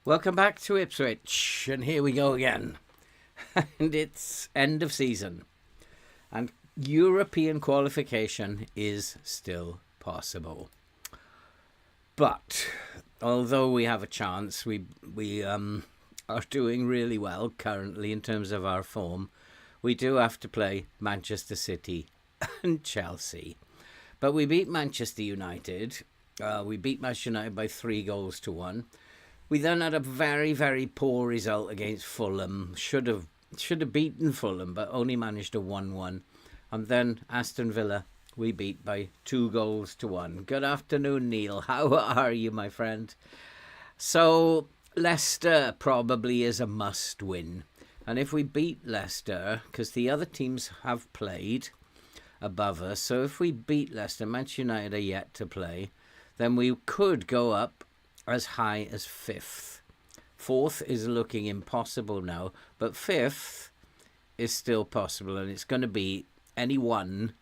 Welcome back to Ipswich, and here we go again. And it's end of season, and European qualification is still possible. But although we have a chance, we are doing really well currently in terms of our form. We do have to play Manchester City and Chelsea. But we beat Manchester United. We beat Manchester United by 3-1. We then had a very, very poor result against Fulham. Should have beaten Fulham, but only managed a 1-1. And then Aston Villa, we beat by 2-1. Good afternoon, Neil. How are you, my friend? So Leicester probably is a must-win. And if we beat Leicester, because the other teams have played above us, so if we beat Leicester, Manchester United are yet to play, then we could go up as high as 5th. 4th is looking impossible now, but 5th is still possible, and it's going to be any one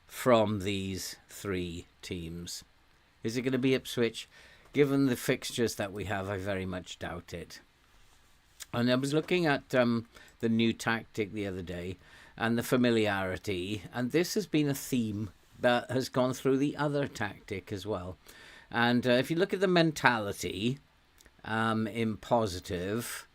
from these 3 teams. Is it going to be Ipswich? Given the fixtures that we have, I very much doubt it. And I was looking at the new tactic the other day and the familiarity, and this has been a theme that has gone through the other tactic as well. And if you look at the mentality in positive,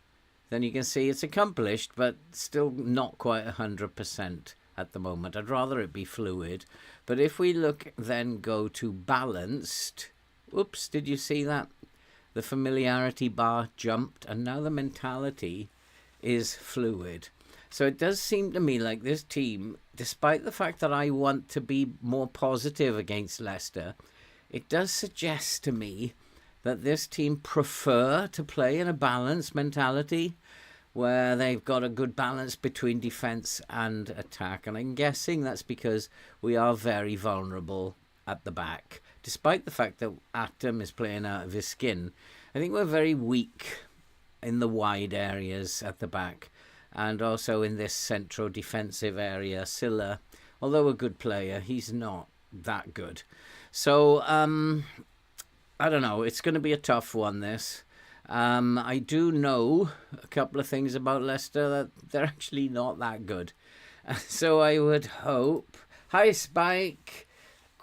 then you can see it's accomplished, but still not quite 100% at the moment. I'd rather it be fluid. But if we look, then go to balanced. Oops, did you see that? The familiarity bar jumped, and now the mentality is fluid. So it does seem to me like this team, despite the fact that I want to be more positive against Leicester, it does suggest to me that this team prefer to play in a balanced mentality, where they've got a good balance between defence and attack. And I'm guessing that's because we are very vulnerable at the back. Despite the fact that Atom is playing out of his skin, I think we're very weak in the wide areas at the back. And also in this central defensive area. Silla, although a good player, he's not that good. So, I don't know. It's going to be a tough one, this. I do know a couple of things about Leicester, that they're actually not that good. So I would hope... Hi, Spike.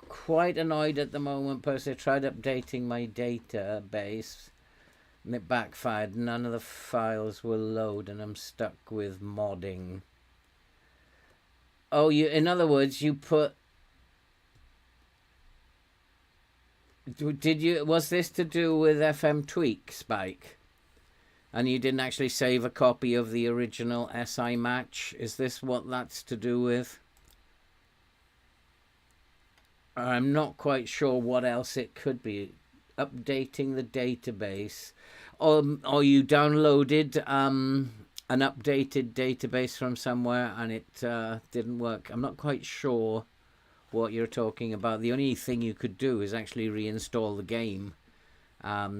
Quite annoyed at the moment, personally. I tried updating my database, and it backfired. None of the files will load, and I'm stuck with modding. Oh, in other words, you put... Was this to do with FM Tweak, Spike? And you didn't actually save a copy of the original SI match? Is this what that's to do with? I'm not quite sure what else it could be. Updating the database. Or you downloaded an updated database from somewhere and it didn't work. I'm not quite sure what you're talking about. The only thing you could do is actually reinstall the game.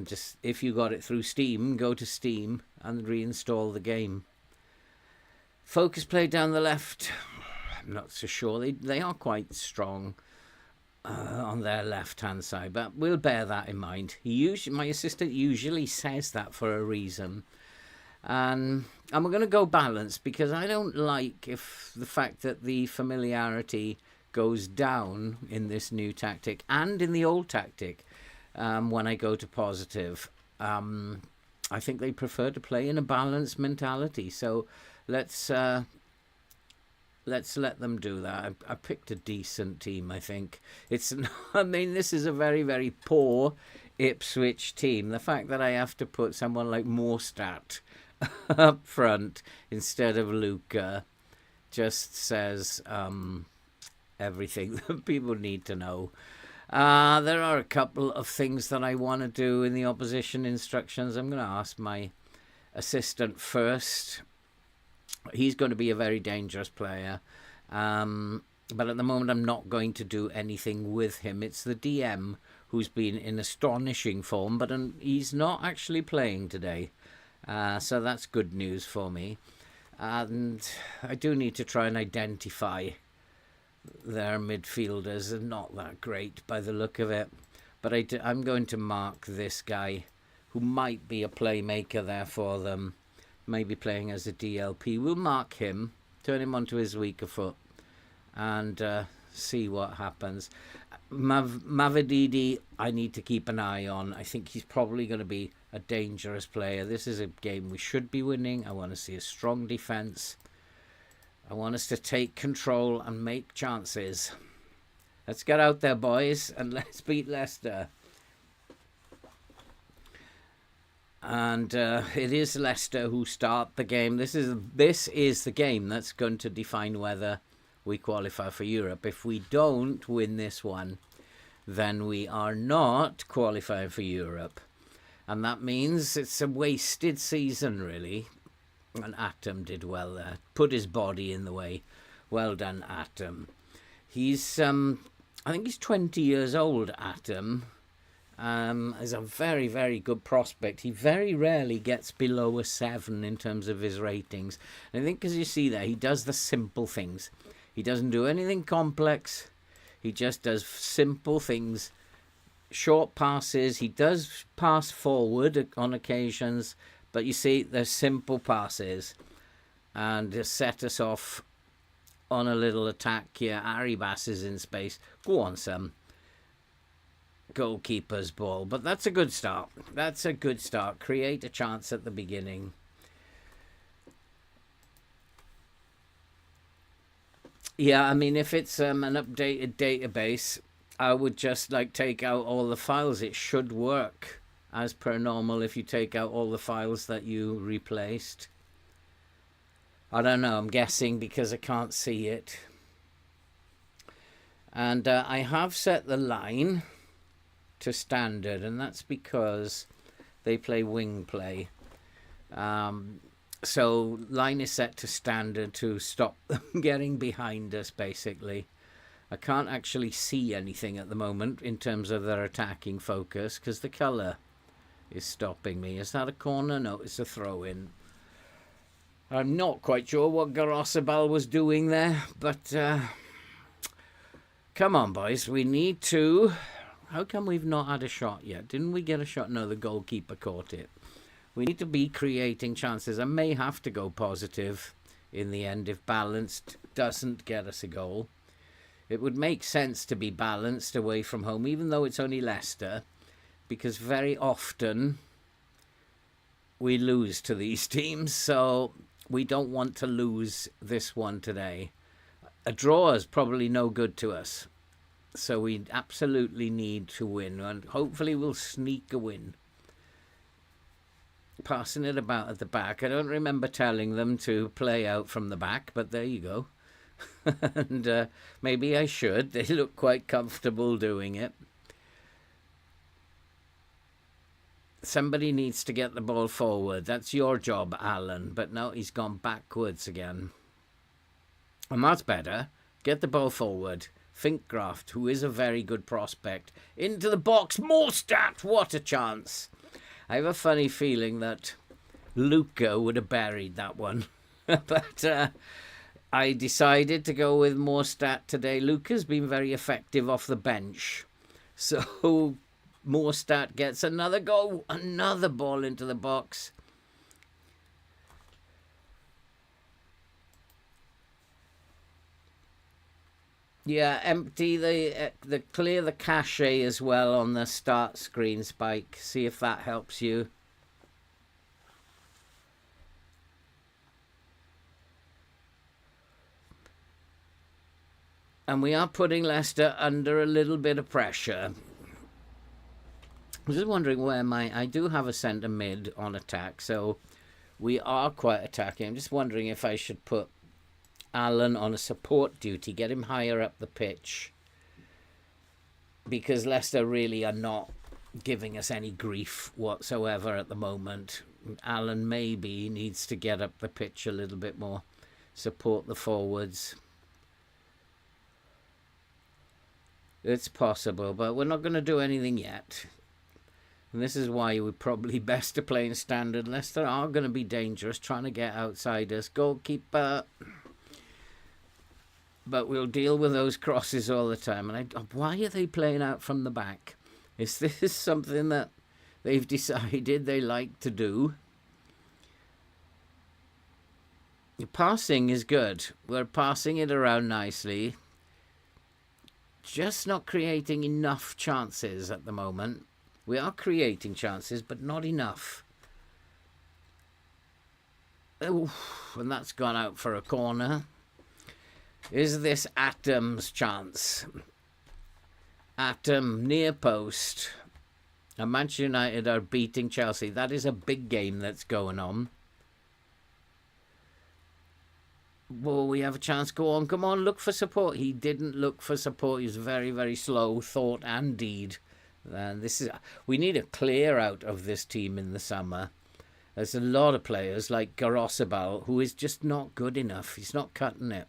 Just if you got it through Steam, go to Steam and reinstall the game. Focus play down the left. I'm not so sure. They are quite strong on their left-hand side, but we'll bear that in mind. My assistant usually says that for a reason. And we're going to go balance, because I don't like if the fact that the familiarity goes down in this new tactic and in the old tactic when I go to positive. I think they prefer to play in a balanced mentality. So let's let them do that. I picked a decent team, I think. This is a very, very poor Ipswich team. The fact that I have to put someone like Morstadt up front instead of Luca just says everything that people need to know. There are a couple of things that I want to do in the opposition instructions. I'm going to ask my assistant first. He's going to be a very dangerous player. But at the moment, I'm not going to do anything with him. It's the DM who's been in astonishing form, but he's not actually playing today. So that's good news for me. And I do need to try and identify their midfielders. Are not that great by the look of it. But I'm going to mark this guy who might be a playmaker there for them. Maybe playing as a DLP. We'll mark him, turn him onto his weaker foot, and see what happens. Mavididi, I need to keep an eye on. I think he's probably going to be a dangerous player. This is a game we should be winning. I want to see a strong defence. I want us to take control and make chances. Let's get out there, boys, and let's beat Leicester. And it is Leicester who start the game. This is the game that's going to define whether we qualify for Europe. If we don't win this one, then we are not qualifying for Europe. And that means it's a wasted season, really. And Atom did well there. Put his body in the way. Well done, Atom. He's, I think he's 20 years old, Atom. Is a very, very good prospect. He very rarely gets below a 7 in terms of his ratings. And I think, as you see there, he does the simple things. He doesn't do anything complex. He just does simple things. Short passes. He does pass forward on occasions. But you see, they're simple passes. And just set us off on a little attack here. Arribas is in space. Go on, Sam. Goalkeeper's ball. But that's a good start. That's a good start. Create a chance at the beginning. Yeah, I mean, if it's an updated database, I would just take out all the files. It should work as per normal if you take out all the files that you replaced. I don't know. I'm guessing because I can't see it. And I have set the line to standard, and that's because they play wing play. So line is set to standard to stop them getting behind us, basically. I can't actually see anything at the moment in terms of their attacking focus because the colour is stopping me. Is that a corner? No, it's a throw-in. I'm not quite sure what Garosabal was doing there, but come on, boys. We need to... How come we've not had a shot yet? Didn't we get a shot? No, the goalkeeper caught it. We need to be creating chances. I may have to go positive in the end if balanced doesn't get us a goal. It would make sense to be balanced away from home, even though it's only Leicester, because very often we lose to these teams, so we don't want to lose this one today. A draw is probably no good to us, so we absolutely need to win, and hopefully we'll sneak a win. Passing it about at the back. I don't remember telling them to play out from the back, but there you go. And maybe I should. They look quite comfortable doing it. Somebody needs to get the ball forward. That's your job, Alan. But no, he's gone backwards again. And that's better. Get the ball forward. Finkgraft, who is a very good prospect. Into the box. Morstadt! What a chance. I have a funny feeling that Luca would have buried that one. But I decided to go with Morstadt today. Luca's been very effective off the bench. So Morstadt gets another goal. Another ball into the box. Yeah, empty the clear the cache as well on the start screen, Spike. See if that helps you. And we are putting Leicester under a little bit of pressure. I'm just wondering where I do have a centre mid on attack, so we are quite attacking. I'm just wondering if I should put Alan on a support duty, get him higher up the pitch, because Leicester really are not giving us any grief whatsoever at the moment. Alan maybe needs to get up the pitch a little bit more, support the forwards. It's possible, but we're not going to do anything yet. And this is why we're probably best to play in standard. Leicester are going to be dangerous, trying to get outside us. Goalkeeper. But we'll deal with those crosses all the time. And why are they playing out from the back? Is this something that they've decided they like to do? The passing is good. We're passing it around nicely. Just not creating enough chances at the moment. We are creating chances, but not enough. Oh, and that's gone out for a corner. Is this Atom's chance? Atom, near post. And Manchester United are beating Chelsea. That is a big game that's going on. Well, we have a chance. Go on, come on, look for support. He didn't look for support. He was very, very slow, thought and deed. And we need a clear out of this team in the summer. There's a lot of players like Garosabal who is just not good enough. He's not cutting it.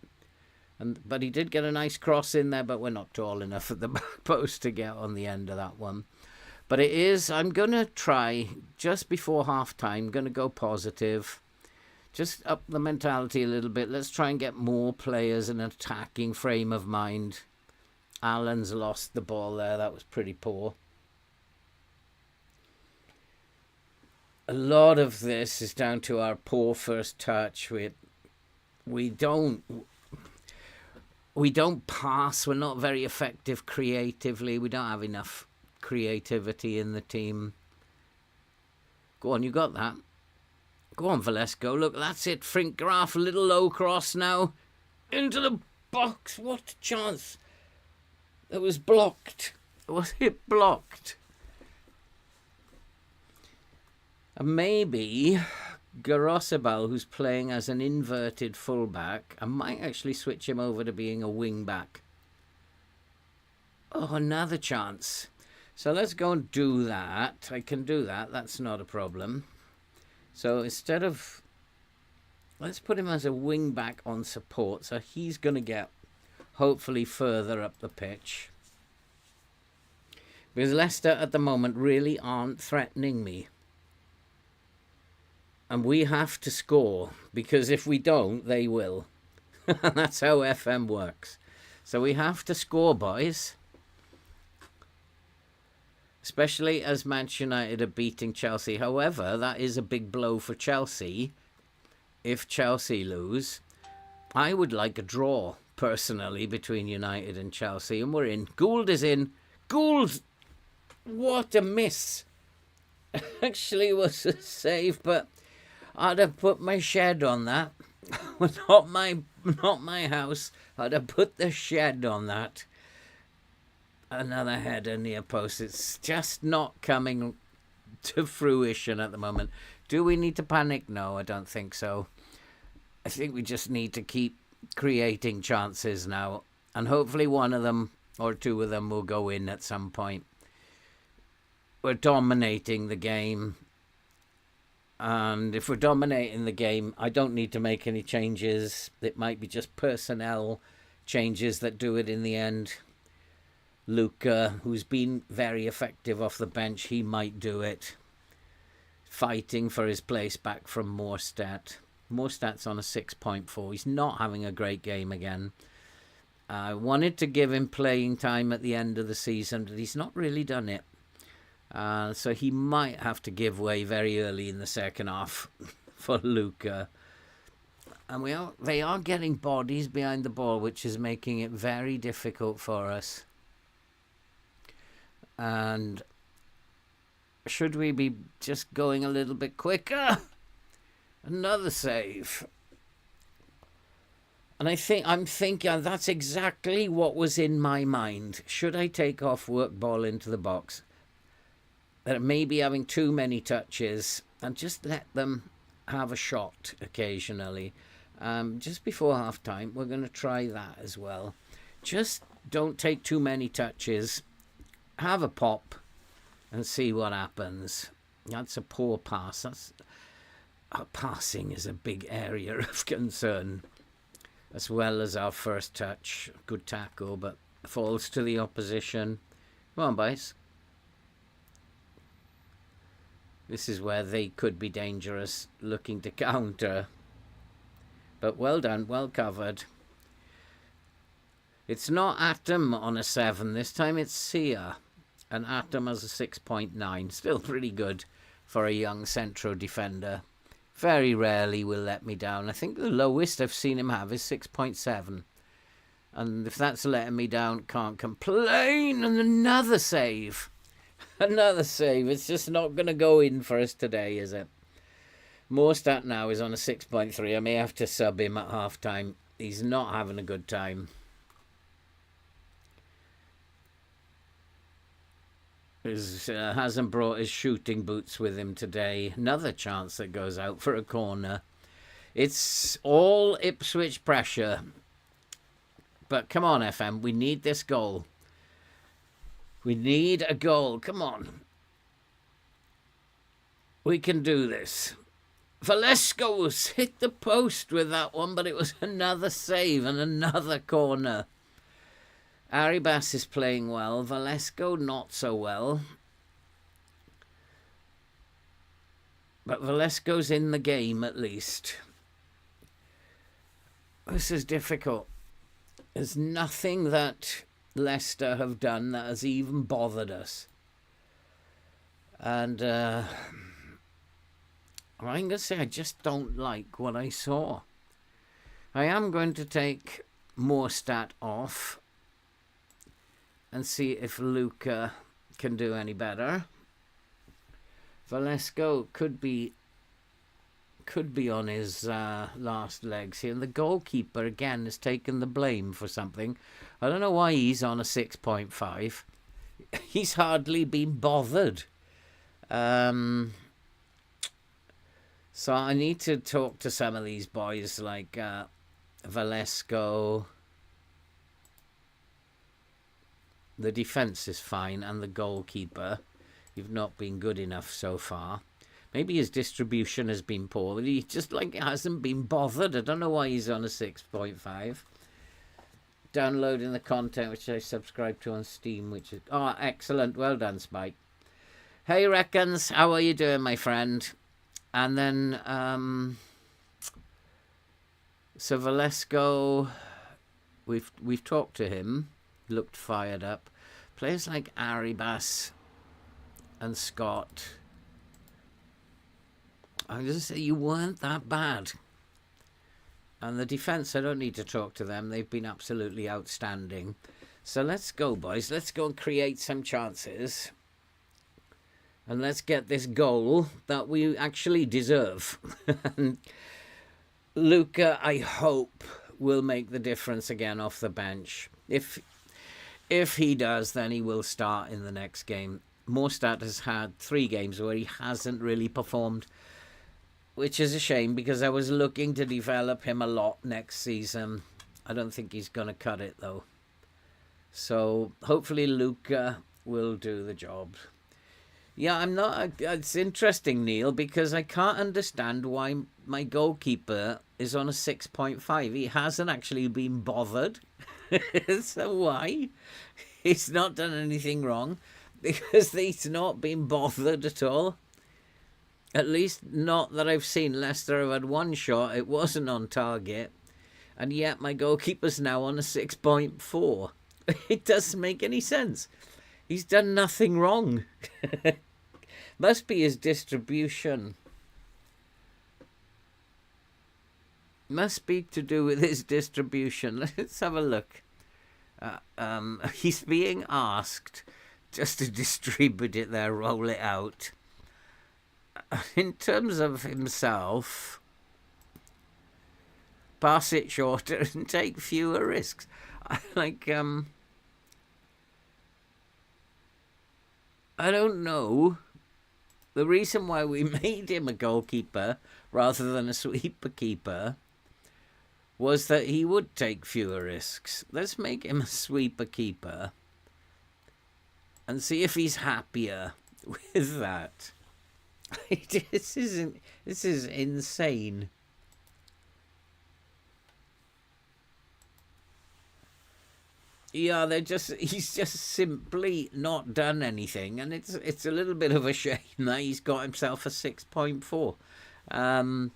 But he did get a nice cross in there, but we're not tall enough at the back post to get on the end of that one. But it is, I'm going to try, just before half-time, going to go positive. Just up the mentality a little bit. Let's try and get more players in an attacking frame of mind. Alan's lost the ball there. That was pretty poor. A lot of this is down to our poor first touch. We don't pass. We're not very effective creatively. We don't have enough creativity in the team. Go on, you got that. Go on, Valesco. Look, that's it. Frink Graf, a little low cross now. Into the box. What a chance. It was blocked. Was it blocked? And maybe Garosabal, who's playing as an inverted fullback, I might actually switch him over to being a wing-back. Oh, another chance. So let's go and do that. I can do that. That's not a problem. So instead of let's put him as a wing back on support. So he's going to get hopefully further up the pitch. Because Leicester at the moment really aren't threatening me. And we have to score, because if we don't, they will. That's how FM works. So we have to score, boys. Especially as Manchester United are beating Chelsea. However, that is a big blow for Chelsea. If Chelsea lose, I would like a draw, personally, between United and Chelsea. And we're in. Gould is in. Gould! What a miss. Actually was a save, but I'd have put my shed on that. not my house. I'd have put the shed on that. Another header near post. It's just not coming to fruition at the moment. Do we need to panic? No, I don't think so. I think we just need to keep creating chances now. And hopefully one of them or two of them will go in at some point. We're dominating the game. And if we're dominating the game, I don't need to make any changes. It might be just personnel changes that do it in the end. Luca, who's been very effective off the bench, he might do it. Fighting for his place back from Morstadt. Morstadt's on a 6.4. He's not having a great game again. I wanted to give him playing time at the end of the season, but he's not really done it. So he might have to give way very early in the second half for Luca. And they are getting bodies behind the ball, which is making it very difficult for us. And should we be just going a little bit quicker? Another save. And I'm thinking that's exactly what was in my mind. Should I take off work ball into the box? That maybe having too many touches and just let them have a shot occasionally. Just before half time, we're going to try that as well. Just don't take too many touches. Have a pop and see what happens. That's a poor pass. Passing is a big area of concern, as well as our first touch. Good tackle, but falls to the opposition. Come on, boys. This is where they could be dangerous, looking to counter. But well done, well covered. It's not Atom on a 7. This time it's Sia. And Atom has a 6.9. Still pretty good for a young central defender. Very rarely will let me down. I think the lowest I've seen him have is 6.7. And if that's letting me down, can't complain. And another save. Another save. It's just not going to go in for us today, is it? Morstadt now is on a 6.3. I may have to sub him at half time. He's not having a good time. Hasn't brought his shooting boots with him today. Another chance that goes out for a corner. It's all Ipswich pressure. But come on, FM. We need this goal. We need a goal. Come on. We can do this. Valesco's hit the post with that one, but it was another save and another corner. Arribas is playing well. Valesco not so well. But Valesco's in the game at least. This is difficult. There's nothing that Leicester have done that has even bothered us. And I'm going to say I just don't like what I saw. I am going to take Morstadt off and see if Luca can do any better. Valesco could be on his last legs here. And the goalkeeper, again, has taken the blame for something. I don't know why he's on a 6.5. He's hardly been bothered. So I need to talk to some of these boys like Valesco. The defence is fine, and the goalkeeper. You've not been good enough so far. Maybe his distribution has been poor. He just hasn't been bothered. I don't know why he's on a 6.5. Downloading the content which I subscribe to on Steam, which is excellent. Well done, Spike. Hey Reckons, how are you doing, my friend? And then so Valesco, we've talked to him, looked fired up. Players like Arribas and Scott, I'm just say you weren't that bad. And the defence, I don't need to talk to them. They've been absolutely outstanding. So let's go, boys. Let's go and create some chances. And let's get this goal that we actually deserve. And Luca, I hope, will make the difference again off the bench. If he does, then he will start in the next game. Mostert has had 3 games where he hasn't really performed, which is a shame because I was looking to develop him a lot next season. I don't think he's going to cut it, though. So hopefully Luca will do the job. Yeah, I'm not... It's interesting, Neil, because I can't understand why my goalkeeper is on a 6.5. He hasn't actually been bothered. So why? He's not done anything wrong. Because he's not been bothered at all. At least not that I've seen. Leicester have had 1 shot. It wasn't on target. And yet my goalkeeper's now on a 6.4. It doesn't make any sense. He's done nothing wrong. Must be his distribution. Must be to do with his distribution. Let's have a look. He's being asked just to distribute it there, roll it out. In terms of himself, pass it shorter and take fewer risks. I don't know. The reason why we made him a goalkeeper rather than a sweeper keeper was that he would take fewer risks. Let's make him a sweeper keeper and see if he's happier with that. This is insane. Yeah, he's just simply not done anything, and it's a little bit of a shame that he's got himself a 6.4. And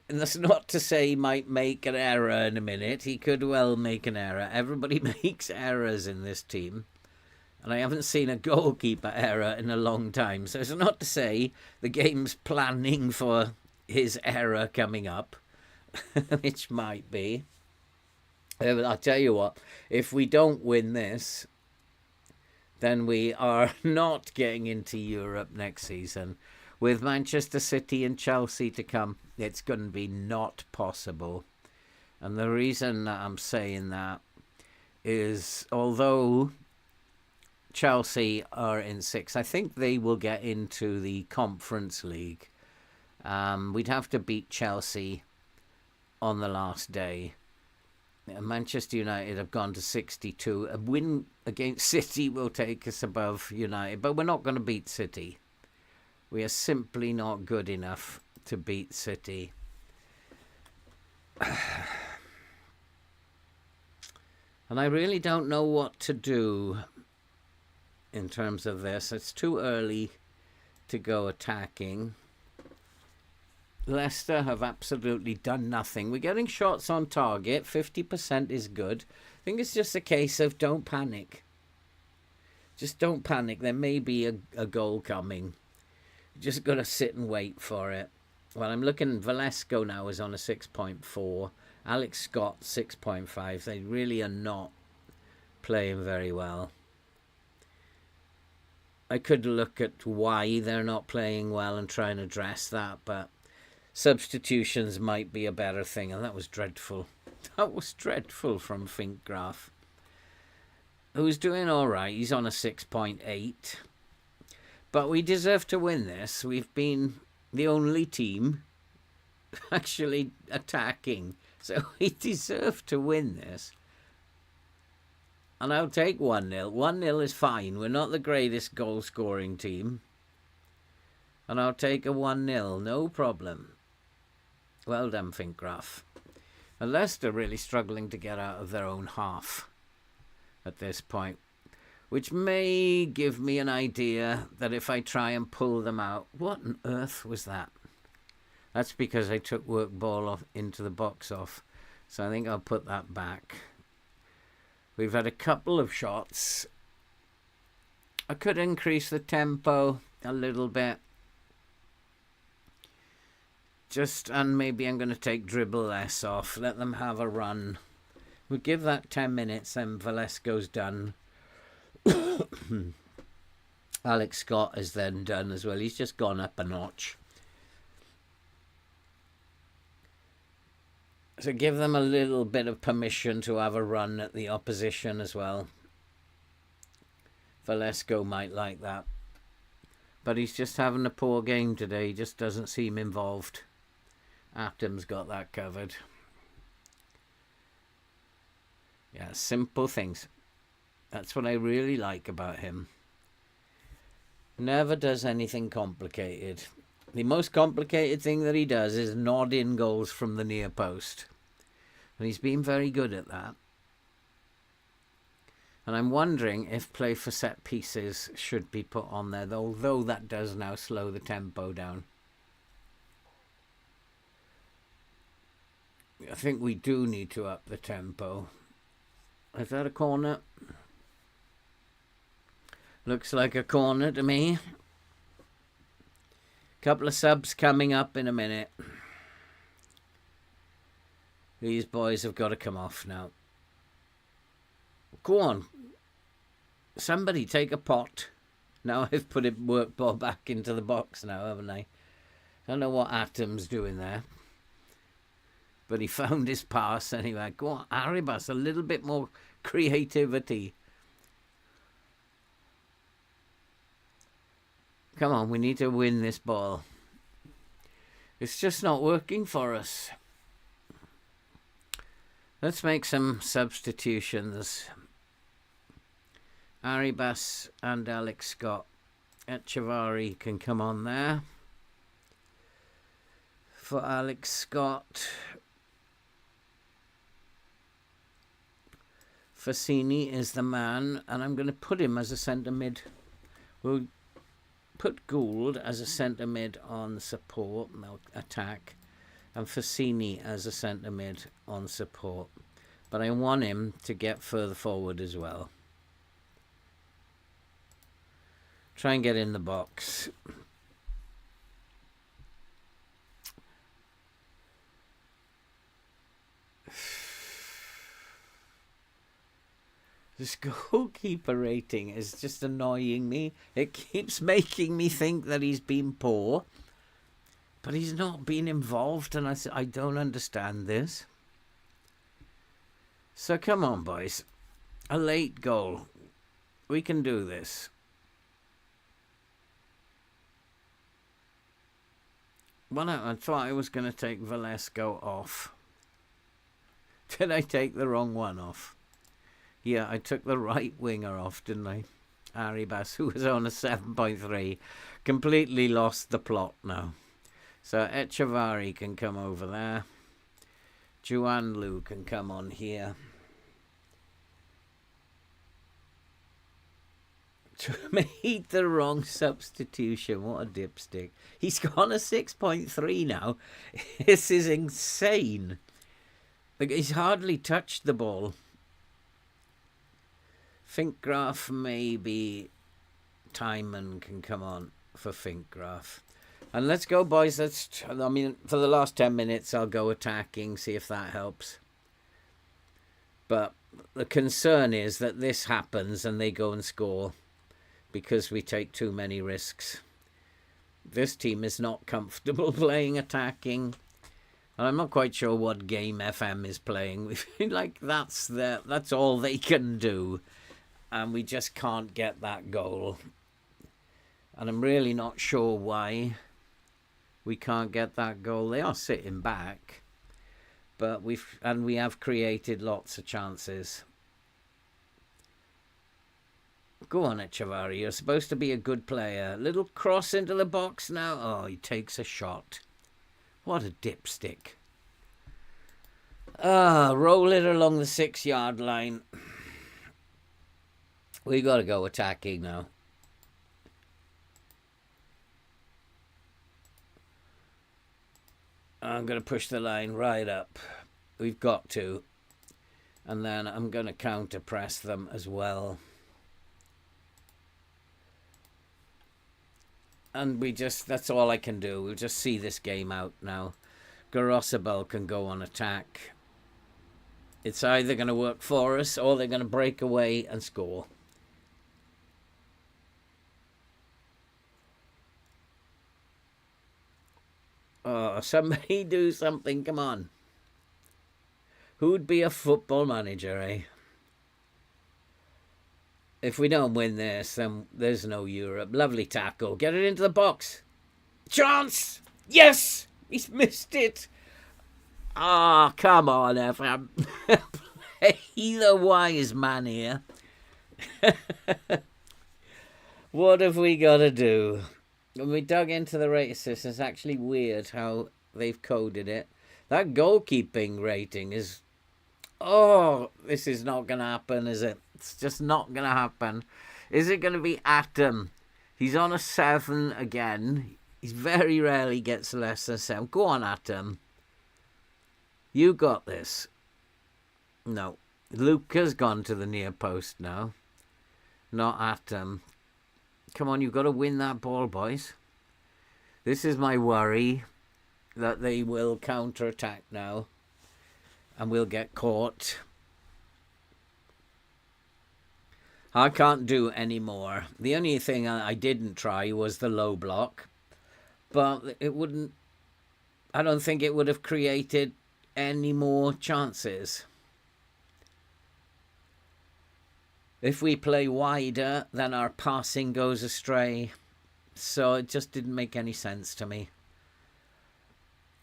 that's not to say he might make an error in a minute. He could well make an error. Everybody makes errors in this team. And I haven't seen a goalkeeper error in a long time. So it's not to say the game's planning for his error coming up, which might be. I'll tell you what, if we don't win this, then we are not getting into Europe next season. With Manchester City and Chelsea to come, it's going to be not possible. And the reason that I'm saying that is, although Chelsea are in 6th, I think they will get into the Conference League. We'd have to beat Chelsea on the last day. Manchester United have gone to 62. A win against City will take us above United, but we're not going to beat City. We are simply not good enough to beat City. And I really don't know what to do in terms of this. It's too early to go attacking. Leicester have absolutely done nothing. We're getting shots on target. 50% is good. I think it's just a case of don't panic. Just don't panic. There may be a goal coming. You just got to sit and wait for it. Well, I'm looking. Valesco now is on a 6.4. Alex Scott, 6.5. They really are not playing very well. I could look at why they're not playing well and try and address that, but substitutions might be a better thing, and that was dreadful. That was dreadful from Finkgraf, who's doing all right. He's on a 6.8. But we deserve to win this. We've been the only team actually attacking, so we deserve to win this. And I'll take 1-0. 1-0 is fine. We're not the greatest goal-scoring team. And I'll take a 1-0, no problem. Well done, Finkgraf. And Leicester really struggling to get out of their own half at this point, which may give me an idea that if I try and pull them out... What on earth was that? That's because I took work ball off into the box off. So I think I'll put that back. We've had a couple of shots. I could increase the tempo a little bit. And maybe I'm going to take dribble less off. Let them have a run. We'll give that 10 minutes, then Velasco's done. Alex Scott is then done as well. He's just gone up a notch. So give them a little bit of permission to have a run at the opposition as well. Velasco might like that. But he's just having a poor game today. He just doesn't seem involved. Atom's got that covered. Yeah, simple things. That's what I really like about him. Never does anything complicated. The most complicated thing that he does is nod in goals from the near post. And he's been very good at that. And I'm wondering if play for set pieces should be put on there, although that does now slow the tempo down. I think we do need to up the tempo. Is that a corner? Looks like a corner to me. Couple of subs coming up in a minute. These boys have got to come off now. Go on. Somebody take a pot. Now I've put a work ball back into the box now, haven't I? I don't know what Atom's doing there. But he found his pass anyway. Go on, Arribas, a little bit more creativity. Come on, we need to win this ball. It's just not working for us. Let's make some substitutions. Arribas and Alex Scott. Echevarri can come on there. For Alex Scott. Fassini is the man, and I'm going to put him as a centre mid. We'll put Gould as a centre mid on support, no attack, and Fassini as a centre mid on support. But I want him to get further forward as well. Try and get in the box. This goalkeeper rating is just annoying me. It keeps making me think that he's been poor. But he's not been involved, and I don't understand this. So come on, boys. A late goal. We can do this. Well, I thought I was going to take Velasco off. Did I take the wrong one off? Yeah, I took the right winger off, didn't I? Arribas, who was on a 7.3. Completely lost the plot now. So Echevarri can come over there. Juanlu can come on here. Made the wrong substitution. What a dipstick. He's gone a 6.3 now. This is insane. Like, he's hardly touched the ball. Finkgraf, maybe Timon can come on for Finkgraf. And let's go, boys. For the last 10 minutes, I'll go attacking, see if that helps. But the concern is that this happens and they go and score because we take too many risks. This team is not comfortable playing attacking. And I'm not quite sure what game FM is playing. We feel like that's all they can do. And we just can't get that goal. And I'm really not sure why we can't get that goal. They are sitting back. But we have created lots of chances. Go on, Echevarri. You're supposed to be a good player. Little cross into the box now. Oh, he takes a shot. What a dipstick. Roll it along the 6-yard line. We got to go attacking now. I'm going to push the line right up. We've got to. And then I'm going to counter press them as well. And that's all I can do. We'll just see this game out now. Garosabel can go on attack. It's either going to work for us or they're going to break away and score. Oh, somebody do something. Come on. Who'd be a football manager, eh? If we don't win this, then there's no Europe. Lovely tackle. Get it into the box. Chance! Yes! He's missed it. Ah, come on, FM. Play the wise man here. What have we got to do? When we dug into the rate assist, it's actually weird how they've coded it. That goalkeeping rating is... Oh, this is not going to happen, is it? It's just not going to happen. Is it going to be Atom? He's on a 7 again. He very rarely gets less than 7. Go on, Atom. You got this. No. Luca's gone to the near post now. Not Atom. Come on, you've got to win that ball, boys. This is my worry, that they will counter-attack now. And we'll get caught. I can't do any more. The only thing I didn't try was the low block. But it wouldn't... I don't think it would have created any more chances. If we play wider, then our passing goes astray. So it just didn't make any sense to me.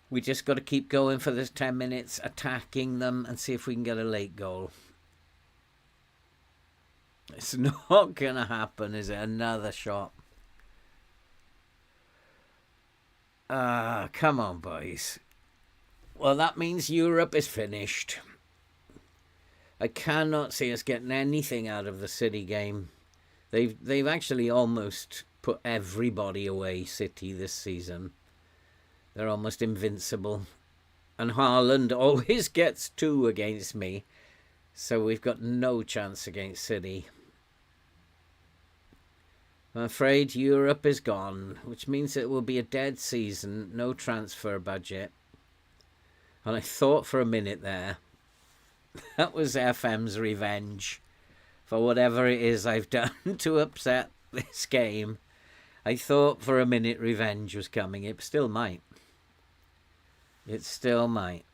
We just got to keep going for this 10 minutes, attacking them, and see if we can get a late goal. It's not going to happen, is it? Another shot. Come on, boys. Well, that means Europe is finished. I cannot see us getting anything out of the City game. They've actually almost put everybody away, City, this season. They're almost invincible. And Haaland always gets 2 against me. So we've got no chance against City. I'm afraid Europe is gone, which means it will be a dead season, no transfer budget. And I thought for a minute there, that was FM's revenge for whatever it is I've done to upset this game. I thought for a minute revenge was coming. It still might. It still might.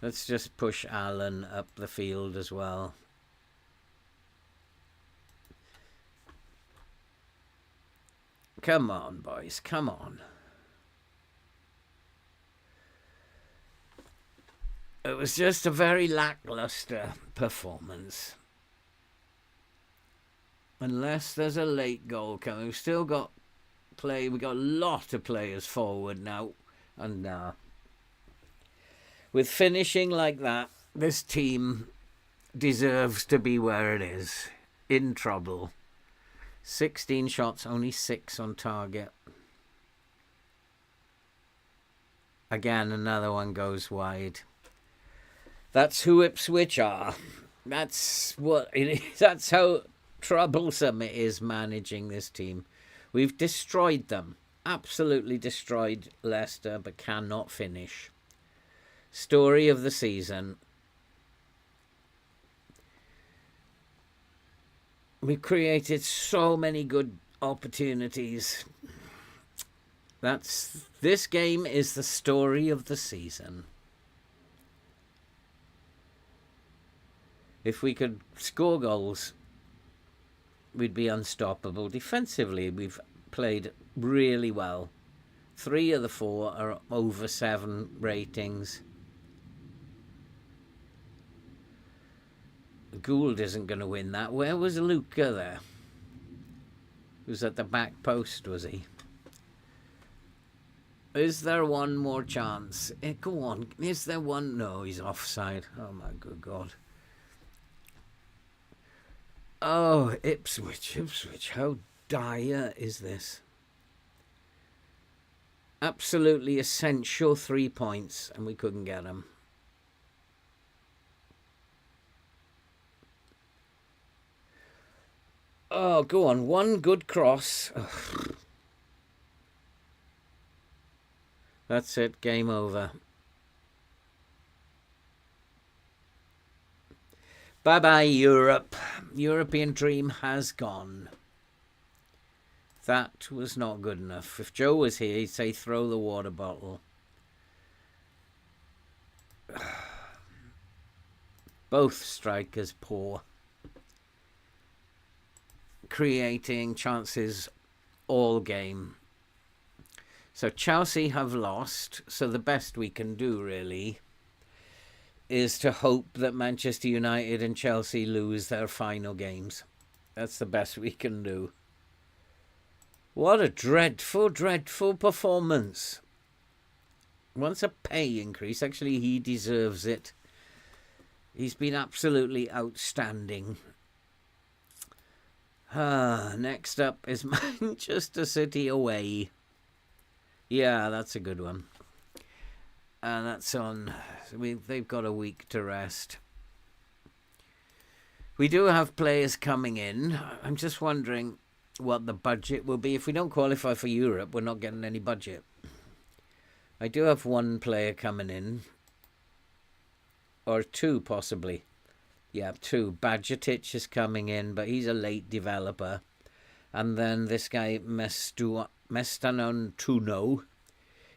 Let's just push Alan up the field as well. Come on, boys. Come on. It was just a very lackluster performance. Unless there's a late goal coming. We've still got play. We've got a lot of players forward now. And with finishing like that, this team deserves to be where it is. In trouble. 16 shots, only 6 on target. Again, another one goes wide. That's who Ipswich are. That's what it is. That's how troublesome it is managing this team. We've destroyed them. Absolutely destroyed Leicester, but cannot finish. Story of the season. We created so many good opportunities. This game is the story of the season. If we could score goals, we'd be unstoppable. Defensively, we've played really well. 3 of the 4 are over 7 ratings. Gould isn't going to win that. Where was Luca there? He was at the back post, was he? Is there one more chance? Go on. Is there one? No, he's offside. Oh, my good God. Oh, Ipswich. How dire is this? Absolutely essential 3 points, and we couldn't get them. Oh, go on. One good cross. Ugh. That's it. Game over. Bye-bye, Europe. European dream has gone. That was not good enough. If Joe was here, he'd say throw the water bottle. Both strikers poor. Creating chances all game. So Chelsea have lost. So the best we can do, really, is to hope that Manchester United and Chelsea lose their final games. That's the best we can do. What a dreadful, dreadful performance. Wants a pay increase. Actually, he deserves it. He's been absolutely outstanding. Next up is Manchester City away. Yeah, that's a good one. And that's on. They've got a week to rest. We do have players coming in. I'm just wondering what the budget will be. If we don't qualify for Europe, we're not getting any budget. I do have one player coming in. Or two, possibly. Yeah, two. Badgetic is coming in, but he's a late developer. And then this guy, Mestanon Tuno,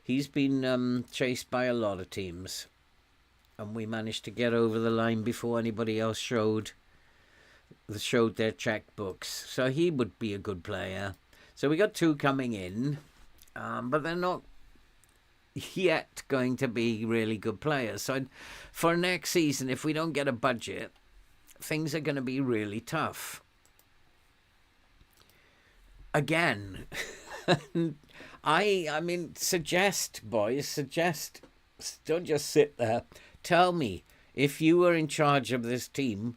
he's been chased by a lot of teams. And we managed to get over the line before anybody else showed their checkbooks. So he would be a good player. So we got two coming in, but they're not yet going to be really good players. So for next season, if we don't get a budget, things are going to be really tough. Again, I mean, suggest, boys, don't just sit there. Tell me, if you were in charge of this team,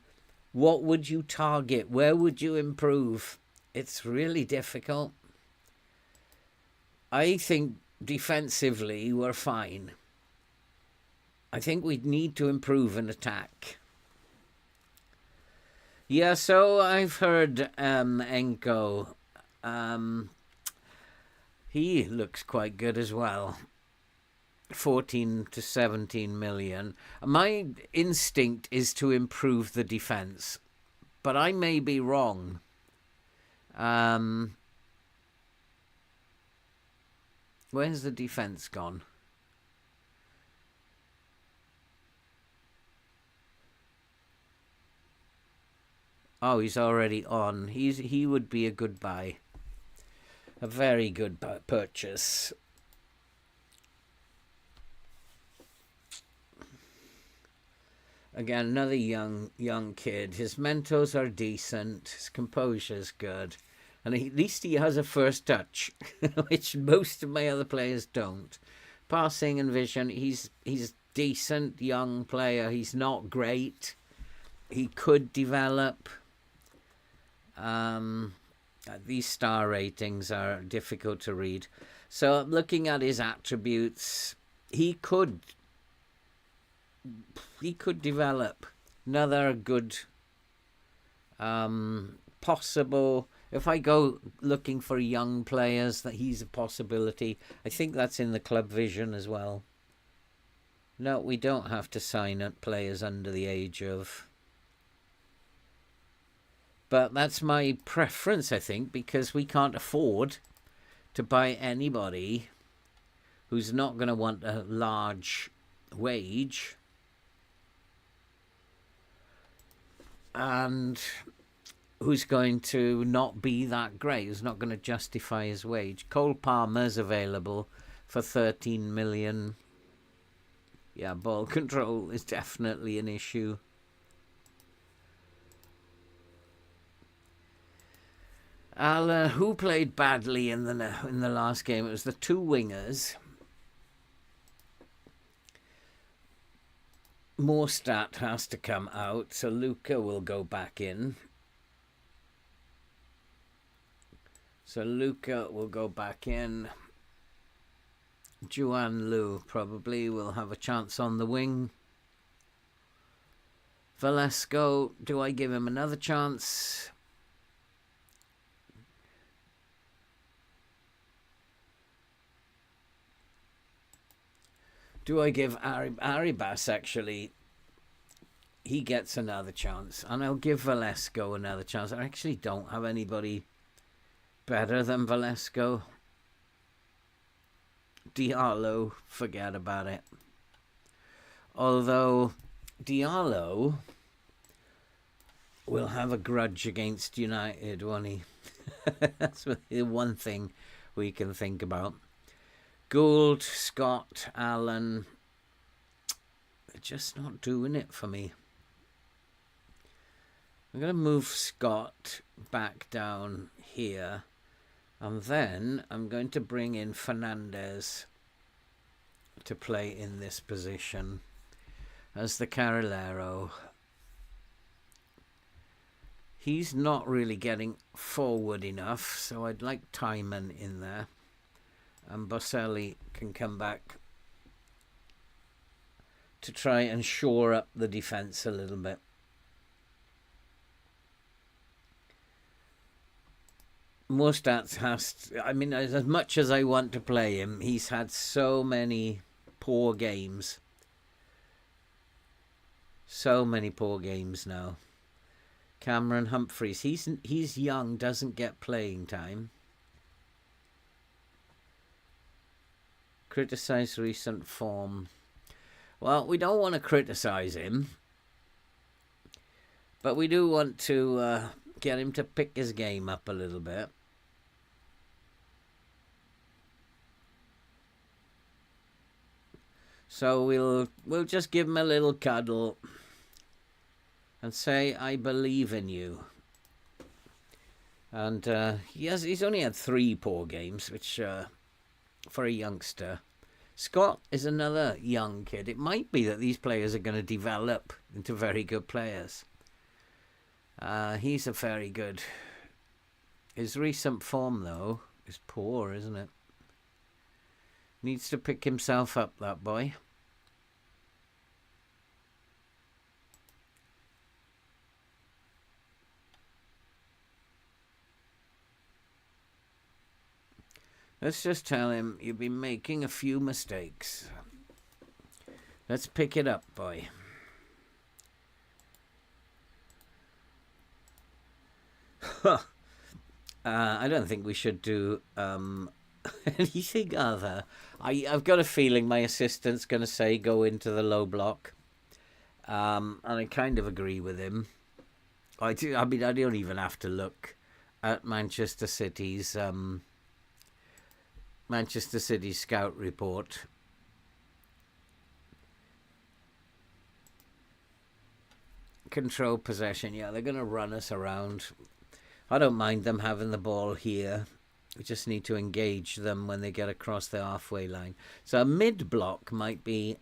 what would you target? Where would you improve? It's really difficult. I think defensively we're fine. I think we need to improve in attack. Yeah, so I've heard Enko. He looks quite good as well. 14 to 17 million. My instinct is to improve the defence, but I may be wrong. Where's the defence gone? Oh, he's already on. He would be a good buy. A very good purchase. Again, another young kid. His mentors are decent. His composure's good. And at least he has a first touch, which most of my other players don't. Passing and vision, he's decent young player. He's not great. He could develop. These star ratings are difficult to read. So looking at his attributes, he could develop. Another good possible. If I go looking for young players, that he's a possibility. I think that's in the club vision as well. No, we don't have to sign up players under the age of. But that's my preference, I think, because we can't afford to buy anybody who's not going to want a large wage. And who's going to not be that great, who's not going to justify his wage. Cole Palmer's available for 13 million. Yeah, ball control is definitely an issue. Who played badly in the last game? It was the two wingers. Morstat has to come out, so Luca will go back in. Juan Lu probably will have a chance on the wing. Velasco, do I give him another chance? Do I give Arribas, actually? He gets another chance. And I'll give Velasco another chance. I actually don't have anybody better than Velasco. Diallo, forget about it. Although Diallo will have a grudge against United, won't he? That's the one thing we can think about. Gould, Scott, Allen, they're just not doing it for me. I'm going to move Scott back down here. And then I'm going to bring in Fernandez to play in this position as the Carrilero. He's not really getting forward enough, so I'd like Timon in there. And Boselli can come back to try and shore up the defence a little bit. Morstat as much as I want to play him, he's had so many poor games. So many poor games now. Cameron Humphreys, he's young, doesn't get playing time. Criticise recent form. Well, we don't want to criticise him, but we do want to get him to pick his game up a little bit. So we'll just give him a little cuddle and say, I believe in you. And he's only had 3 poor games, which for a youngster. Scott is another young kid. It might be that these players are going to develop into very good players. He's a very good. His recent form, though, is poor, isn't it? Needs to pick himself up, that boy. Let's just tell him you've been making a few mistakes. Let's pick it up, boy. I don't think we should do anything other. I've got a feeling my assistant's going to say go into the low block. And I kind of agree with him. I don't even have to look at Manchester City's scout report. Control possession. Yeah, they're going to run us around. I don't mind them having the ball here. We just need to engage them when they get across the halfway line. So a mid-block might be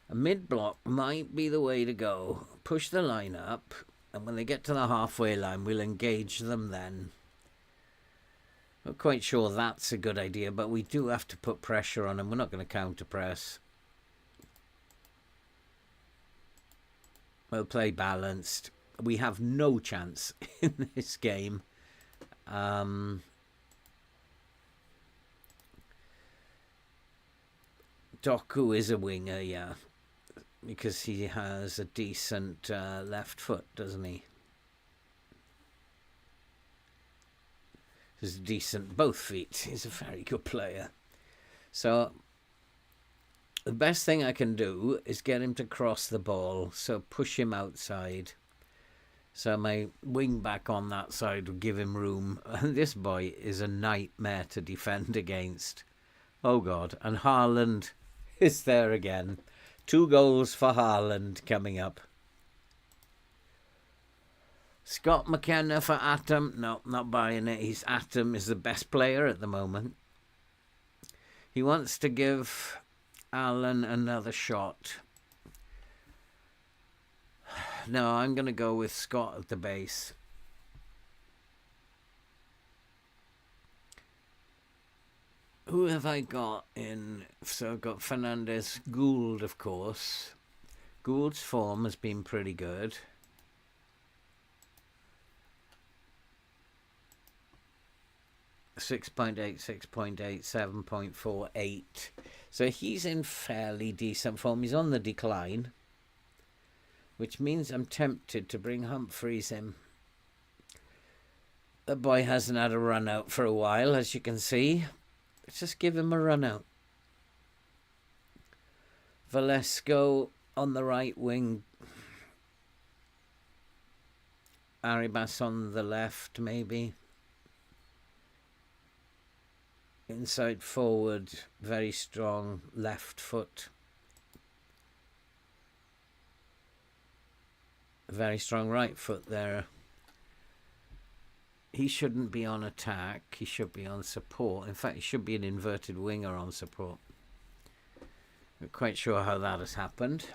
the way to go. Push the line up, and when they get to the halfway line, we'll engage them then. Not quite sure that's a good idea, but we do have to put pressure on them. We're not going to counter-press. We'll play balanced. We have no chance in this game. Doku is a winger, yeah, because he has a decent left foot, doesn't he? He's decent both feet. He's a very good player. So the best thing I can do is get him to cross the ball, so push him outside. So my wing back on that side will give him room. And this boy is a nightmare to defend against. Oh, God. And Haaland is there again. 2 goals for Haaland coming up. Scott McKenna for Atom. No, not buying it. Atom is the best player at the moment. He wants to give Allen another shot. No, I'm going to go with Scott at the base. Who have I got in? So I've got Fernandez. Gould, of course. Gould's form has been pretty good. .8, 6.8, 7.48. So he's in fairly decent form. He's on the decline, which means I'm tempted to bring Humphreys in. The boy hasn't had a run out for a while, as you can see. Let's just give him a run out. Valesco on the right wing. Arribas on the left, maybe. Inside forward, very strong left foot. Very strong right foot there. He shouldn't be on attack. He should be on support. In fact, he should be an inverted winger on support. Not quite sure how that has happened.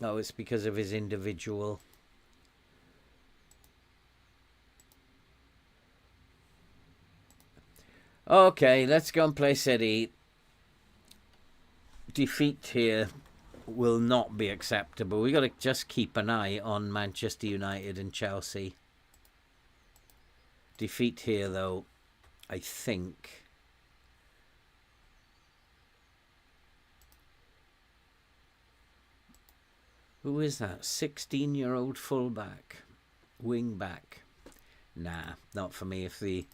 Oh, it's because of his individual. Okay, let's go and play City. Defeat here will not be acceptable. We've got to just keep an eye on Manchester United and Chelsea. Defeat here, though, I think. Who is that? 16-year-old fullback. Wing back. Nah, not for me. If the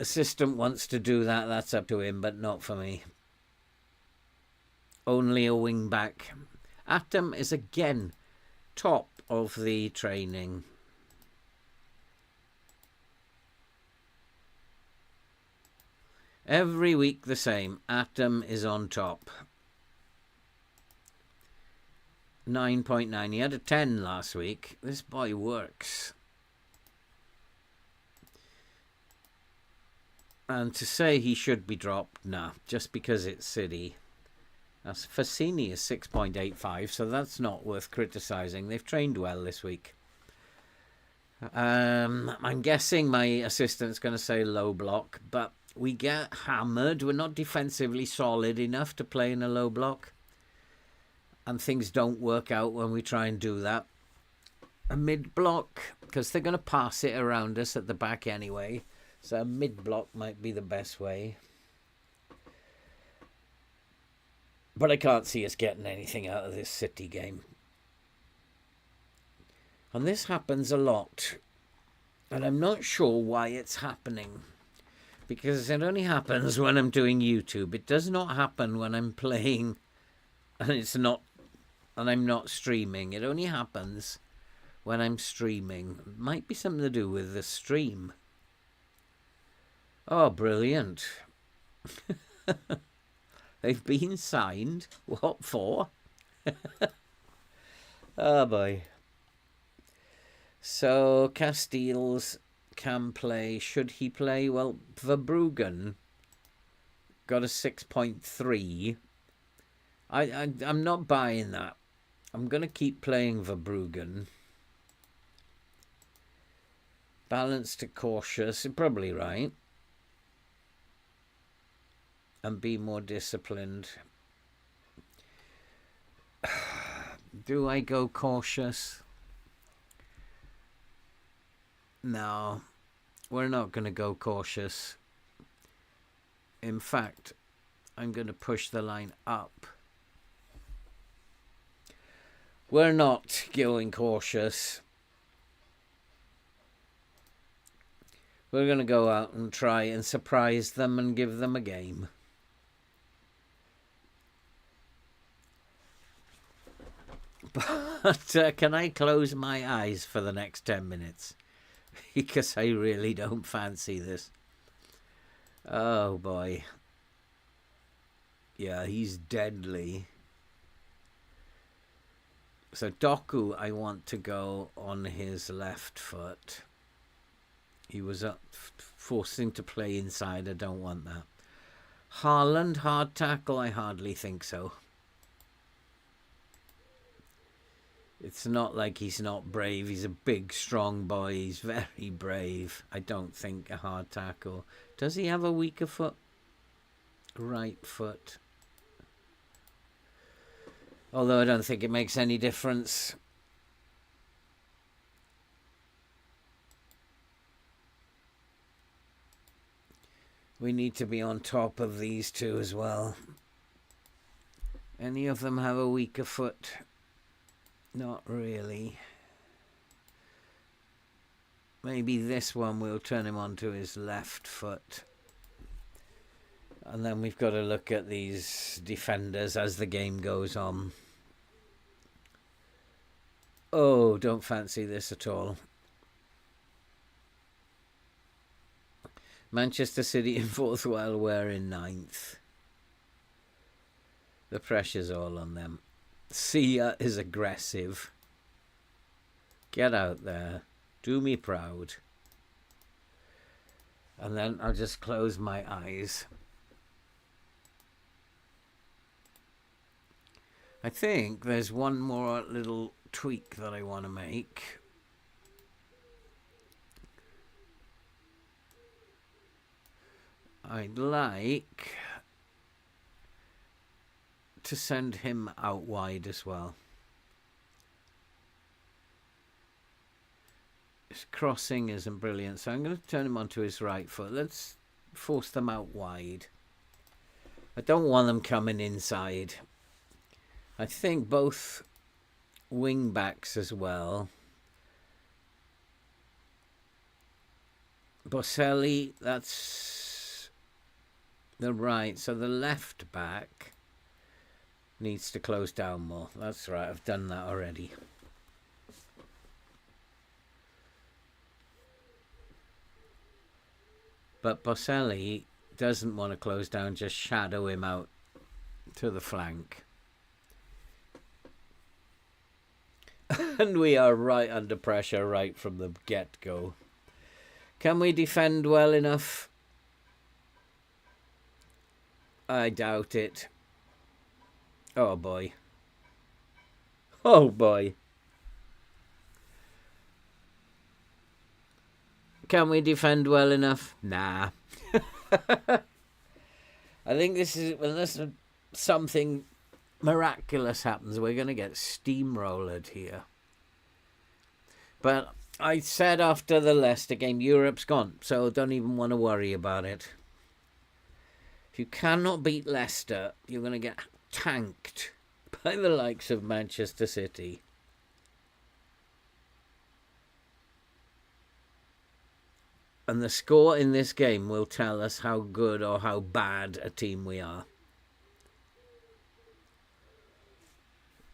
assistant wants to do that, that's up to him, but not for me. Only a wing back. Atom is again top of the training. Every week the same. Atom is on top. 9.9. He had a 10 last week. This boy works. And to say he should be dropped, nah, just because it's City. That's Fassini is 6.85, so that's not worth criticising. They've trained well this week. I'm guessing my assistant's going to say low block, but we get hammered. We're not defensively solid enough to play in a low block. And things don't work out when we try and do that. A mid-block, because they're going to pass it around us at the back anyway. So a mid-block might be the best way. But I can't see us getting anything out of this City game. And this happens a lot. And I'm not sure why it's happening. Because it only happens when I'm doing YouTube. It does not happen when I'm playing and I'm not streaming. It only happens when I'm streaming. It might be something to do with the stream. Oh, brilliant. They've been signed. What for? Oh, boy. So, Castiles can play. Should he play? Well, Verbruggen got a 6.3. I'm not buying that. I'm going to keep playing Verbruggen. Balanced to cautious. You're probably right. And be more disciplined. Do I go cautious? No, we're not going to go cautious. In fact, I'm going to push the line up. We're not going cautious. We're going to go out and try and surprise them and give them a game. But can I close my eyes for the next 10 minutes? Because I really don't fancy this. Oh, boy. Yeah, he's deadly. So Doku, I want to go on his left foot. He was up, forced him to play inside. I don't want that. Haaland, hard tackle? I hardly think so. It's not like he's not brave. He's a big, strong boy. He's very brave. I don't think a hard tackle. Does he have a weaker foot? Right foot. Although I don't think it makes any difference. We need to be on top of these two as well. Any of them have a weaker foot? Not really. Maybe this one will turn him onto his left foot. And then we've got to look at these defenders as the game goes on. Oh, don't fancy this at all. Manchester City in 4th while we're in 9th. The pressure's all on them. Sia is aggressive. Get out there. Do me proud. And then I'll just close my eyes. I think there's one more little tweak that I want to make. I'd like to send him out wide as well. His crossing isn't brilliant, so I'm going to turn him onto his right foot. Let's force them out wide. I don't want them coming inside. I think both wing backs as well. Boselli, that's the right. So the left back needs to close down more. That's right, I've done that already. But Boselli doesn't want to close down, just shadow him out to the flank. And we are right under pressure right from the get-go. Can we defend well enough? I doubt it. Oh boy. Oh boy. Can we defend well enough? Nah. I think this is, unless something miraculous happens, we're going to get steamrolled here. But I said after the Leicester game, Europe's gone, so don't even want to worry about it. If you cannot beat Leicester, you're going to get tanked by the likes of Manchester City. And the score in this game will tell us how good or how bad a team we are.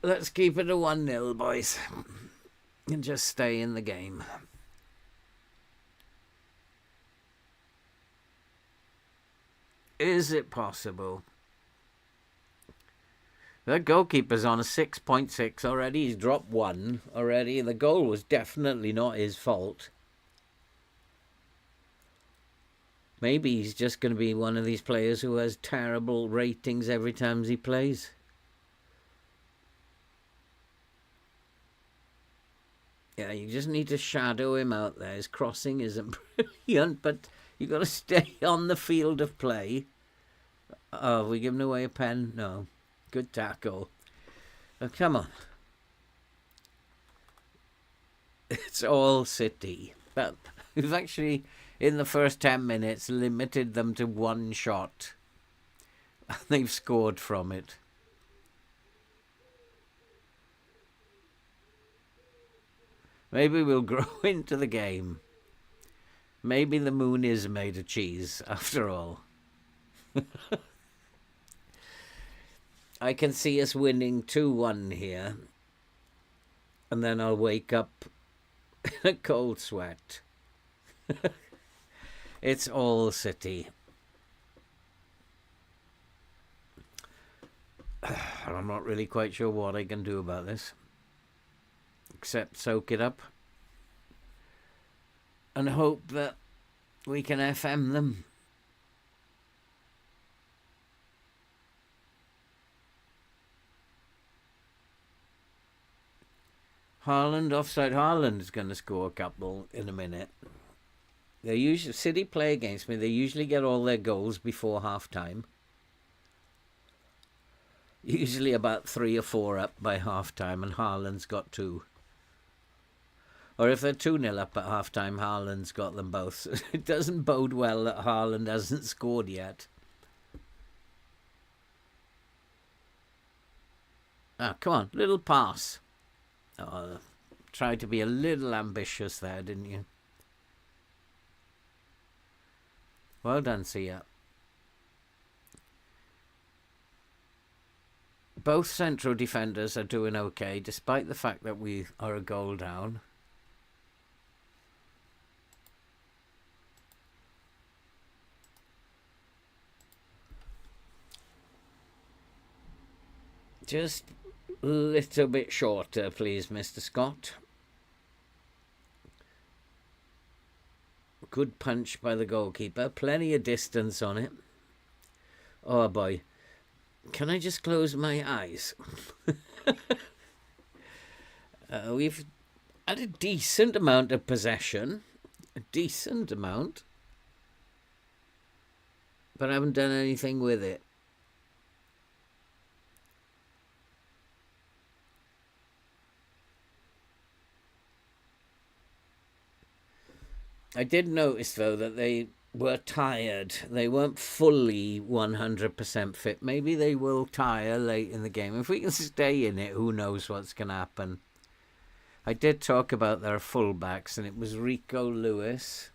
Let's keep it a 1-0, boys. And just stay in the game. Is it possible? The goalkeeper's on a 6.6 already. He's dropped one already. The goal was definitely not his fault. Maybe he's just going to be one of these players who has terrible ratings every time he plays. Yeah, you just need to shadow him out there. His crossing isn't brilliant, but you've got to stay on the field of play. Oh, have we given away a pen? No. Good tackle. Oh, come on. It's all City. But we've actually, in the first 10 minutes, limited them to one shot. And they've scored from it. Maybe we'll grow into the game. Maybe the moon is made of cheese, after all. I can see us winning 2-1 here. And then I'll wake up in a cold sweat. It's all City. I'm not really quite sure what I can do about this. except soak it up and hope that we can FM them. Haaland, offside. Haaland is going to score a couple in a minute. They usually, City play against me. They usually get all their goals before half time. Usually about 3 or 4 up by half time, and Haaland's got 2. Or if they're 2-0 up at half time, Haaland's got them both. It doesn't bode well that Haaland hasn't scored yet. Ah, come on, little pass. Oh, tried to be a little ambitious there, didn't you? Well done, Sia. Both central defenders are doing okay, despite the fact that we are a goal down. Just a little bit shorter, please, Mr. Scott. Good punch by the goalkeeper. Plenty of distance on it. Oh, boy. Can I just close my eyes? We've had a decent amount of possession. A decent amount. But I haven't done anything with it. I did notice, though, that they were tired. They weren't fully 100% fit. Maybe they will tire late in the game. If we can stay in it, who knows what's going to happen. I did talk about their fullbacks, and it was Rico Lewis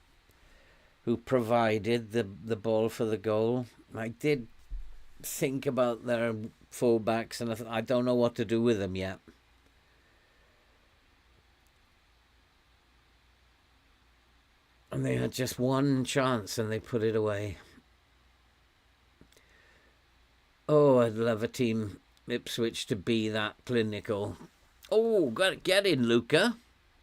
who provided the ball for the goal. I did think about their fullbacks, and I don't know what to do with them yet. And they had just one chance and they put it away. Oh, I'd love a team, Ipswich, to be that clinical. Oh, got to get in, Luca.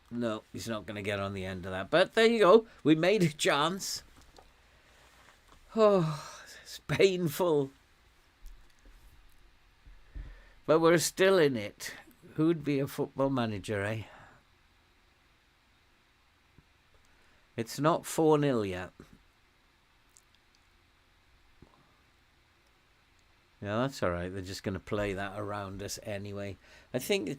No, he's not going to get on the end of that. But there you go. We made a chance. Oh, it's painful. But we're still in it. Who'd be a football manager, eh? It's not 4-0 yet. Yeah, that's all right. They're just going to play that around us anyway. I think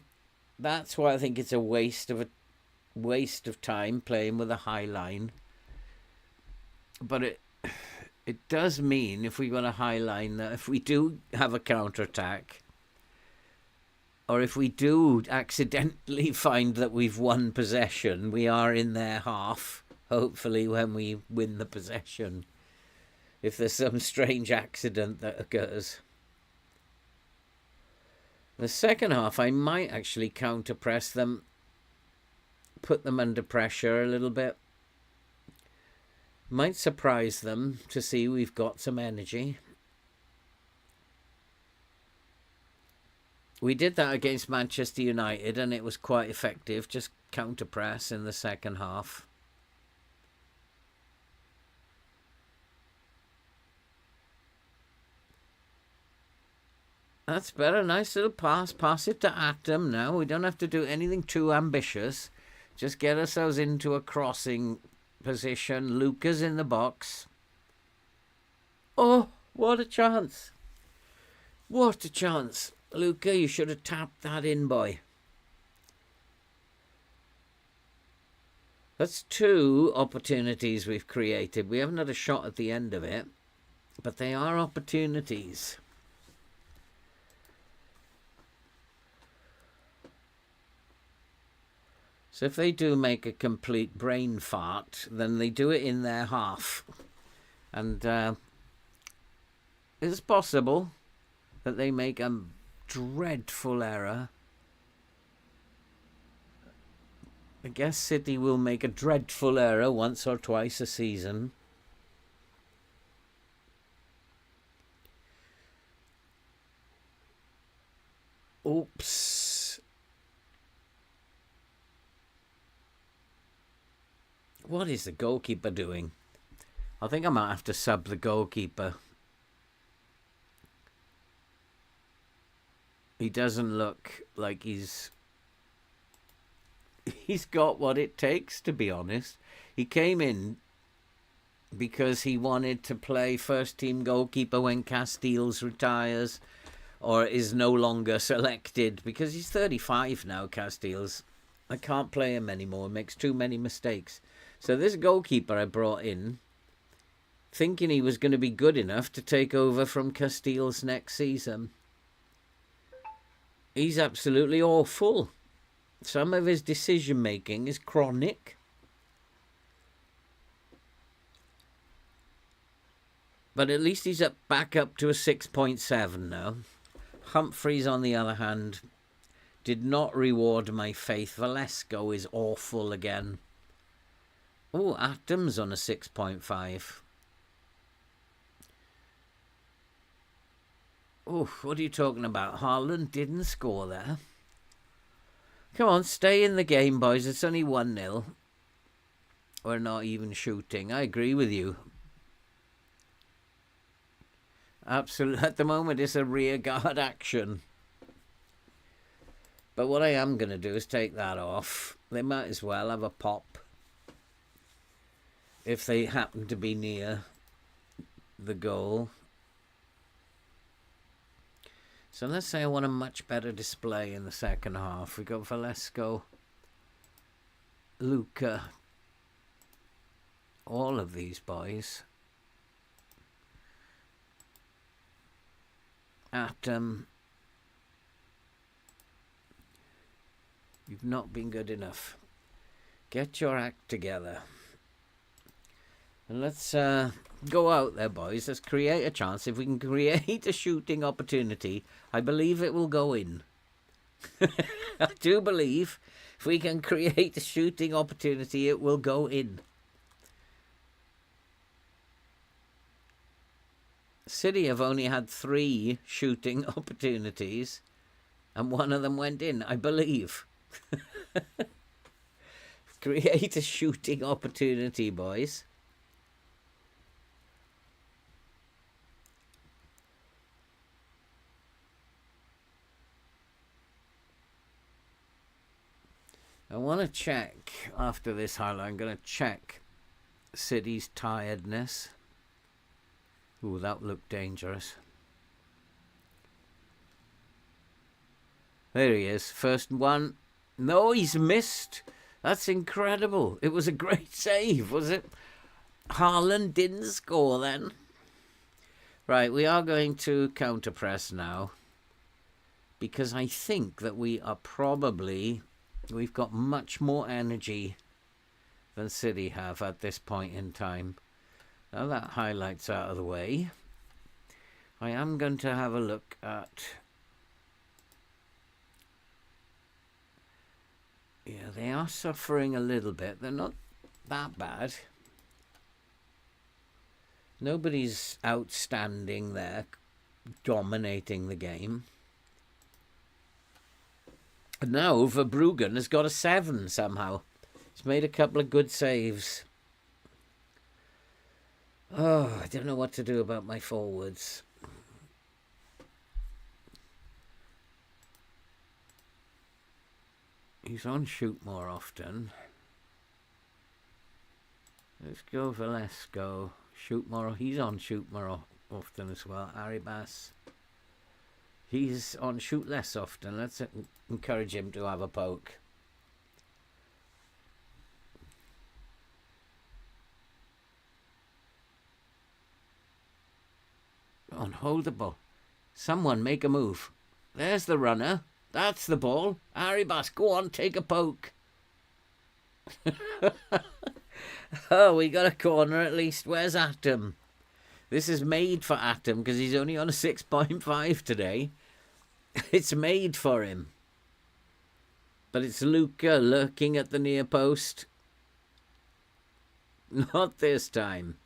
that's why I think it's a waste of time playing with a high line. But it does mean, if we got a high line, that if we do have a counter-attack, or if we do accidentally find that we've won possession, we are in their half, hopefully, when we win the possession. If there's some strange accident that occurs. The second half, I might actually counter-press them, put them under pressure a little bit. Might surprise them to see we've got some energy. We did that against Manchester United and it was quite effective, just counter-press in the second half. That's better. Nice little pass. Pass it to Atom now. We don't have to do anything too ambitious. Just get ourselves into a crossing position. Luca's in the box. Oh, what a chance. What a chance. Luca, you should have tapped that in, boy. That's 2 opportunities we've created. We haven't had a shot at the end of it, but they are opportunities. So if they do make a complete brain fart, then they do it in their half. And it's possible that they make a dreadful error. I guess City will make a dreadful error once or twice a season. Oops. What is the goalkeeper doing? I think I might have to sub the goalkeeper. He doesn't look like he's got what it takes, to be honest. He came in because he wanted to play first team goalkeeper when Castiles retires or is no longer selected, because he's 35 now, Castiles. I can't play him anymore. He makes too many mistakes. So this goalkeeper I brought in, thinking he was going to be good enough to take over from Castiles next season. He's absolutely awful. Some of his decision making is chronic. But at least he's back up to a 6.7 now. Humphreys, on the other hand, did not reward my faith. Valesco is awful again. Oh, Atom's on a 6.5. Oh, what are you talking about? Haaland didn't score there. Come on, stay in the game, boys. It's only 1-0. We're not even shooting. I agree with you. Absolutely. At the moment, it's a rear guard action. But what I am going to do is take that off. They might as well have a pop if they happen to be near the goal. So let's say I want a much better display in the second half. We've got Valesco, Luca, all of these boys. Atom, you've not been good enough. Get your act together. And let's go out there, boys. Let's create a chance. If we can create a shooting opportunity, I believe it will go in. I do believe if we can create a shooting opportunity, it will go in. City have only had 3 shooting opportunities, and one of them went in, I believe. Create a shooting opportunity, boys. I want to check, after this highlight, I'm going to check City's tiredness. Ooh, that looked dangerous. There he is. First one. No, he's missed. That's incredible. It was a great save, was it? Haaland didn't score then. Right, we are going to counter-press now. Because I think that we are probably... We've got much more energy than City have at this point in time. Now that highlight's out of the way, I am going to have a look at... Yeah, they are suffering a little bit. They're not that bad. Nobody's outstanding there, dominating the game. And now Verbruggen has got a 7 somehow. He's made a couple of good saves. Oh, I don't know what to do about my forwards. He's on shoot more often. Let's go Valesco. Shoot more. He's on shoot more often as well. Arribas. He's on shoot less often. Let's encourage him to have a poke. Go on, hold the ball. Someone make a move. There's the runner. That's the ball. Arribas, go on, take a poke. Oh, we got a corner at least. Where's Atom? This is made for Atom because he's only on a 6.5 today. It's made for him. But it's Luca lurking at the near post. Not this time.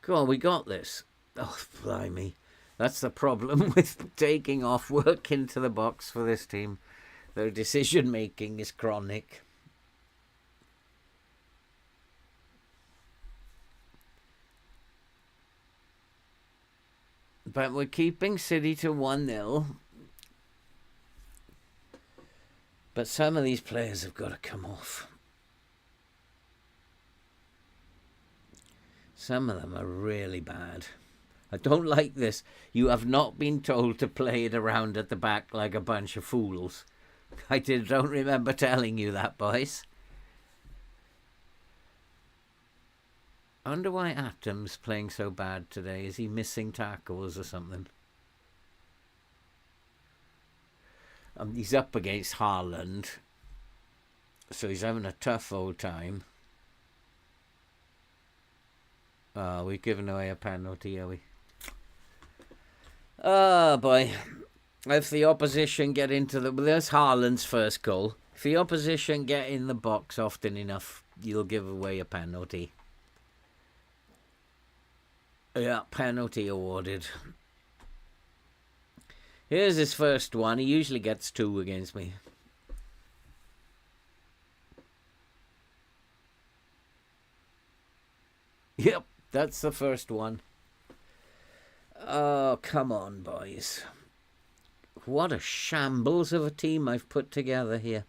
Come on, we got this. Oh, blimey. That's the problem with taking off work into the box for this team. Their decision making is chronic. But we're keeping City to 1-0. But some of these players have got to come off. Some of them are really bad. I don't like this. You have not been told to play it around at the back like a bunch of fools. I don't remember telling you that, boys. I wonder why Atom's playing so bad today. Is he missing tackles or something? He's up against Haaland, so he's having a tough old time. We've given away a penalty, are we? Oh, boy. If the opposition get into the... Well, there's Haaland's first goal. If the opposition get in the box often enough, you'll give away a penalty. Yeah, penalty awarded. Here's his first one. He usually gets 2 against me. Yep, that's the first one. Oh, come on, boys. What a shambles of a team I've put together here.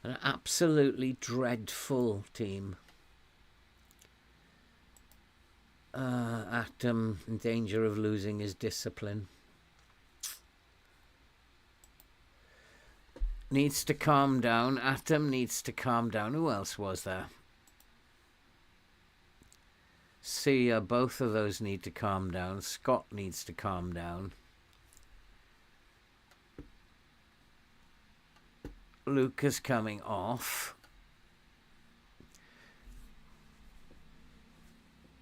An absolutely dreadful team. Atom in danger of losing his discipline. Needs to calm down. Atom needs to calm down. Who else was there? See, both of those need to calm down. Scott needs to calm down. Lucas coming off.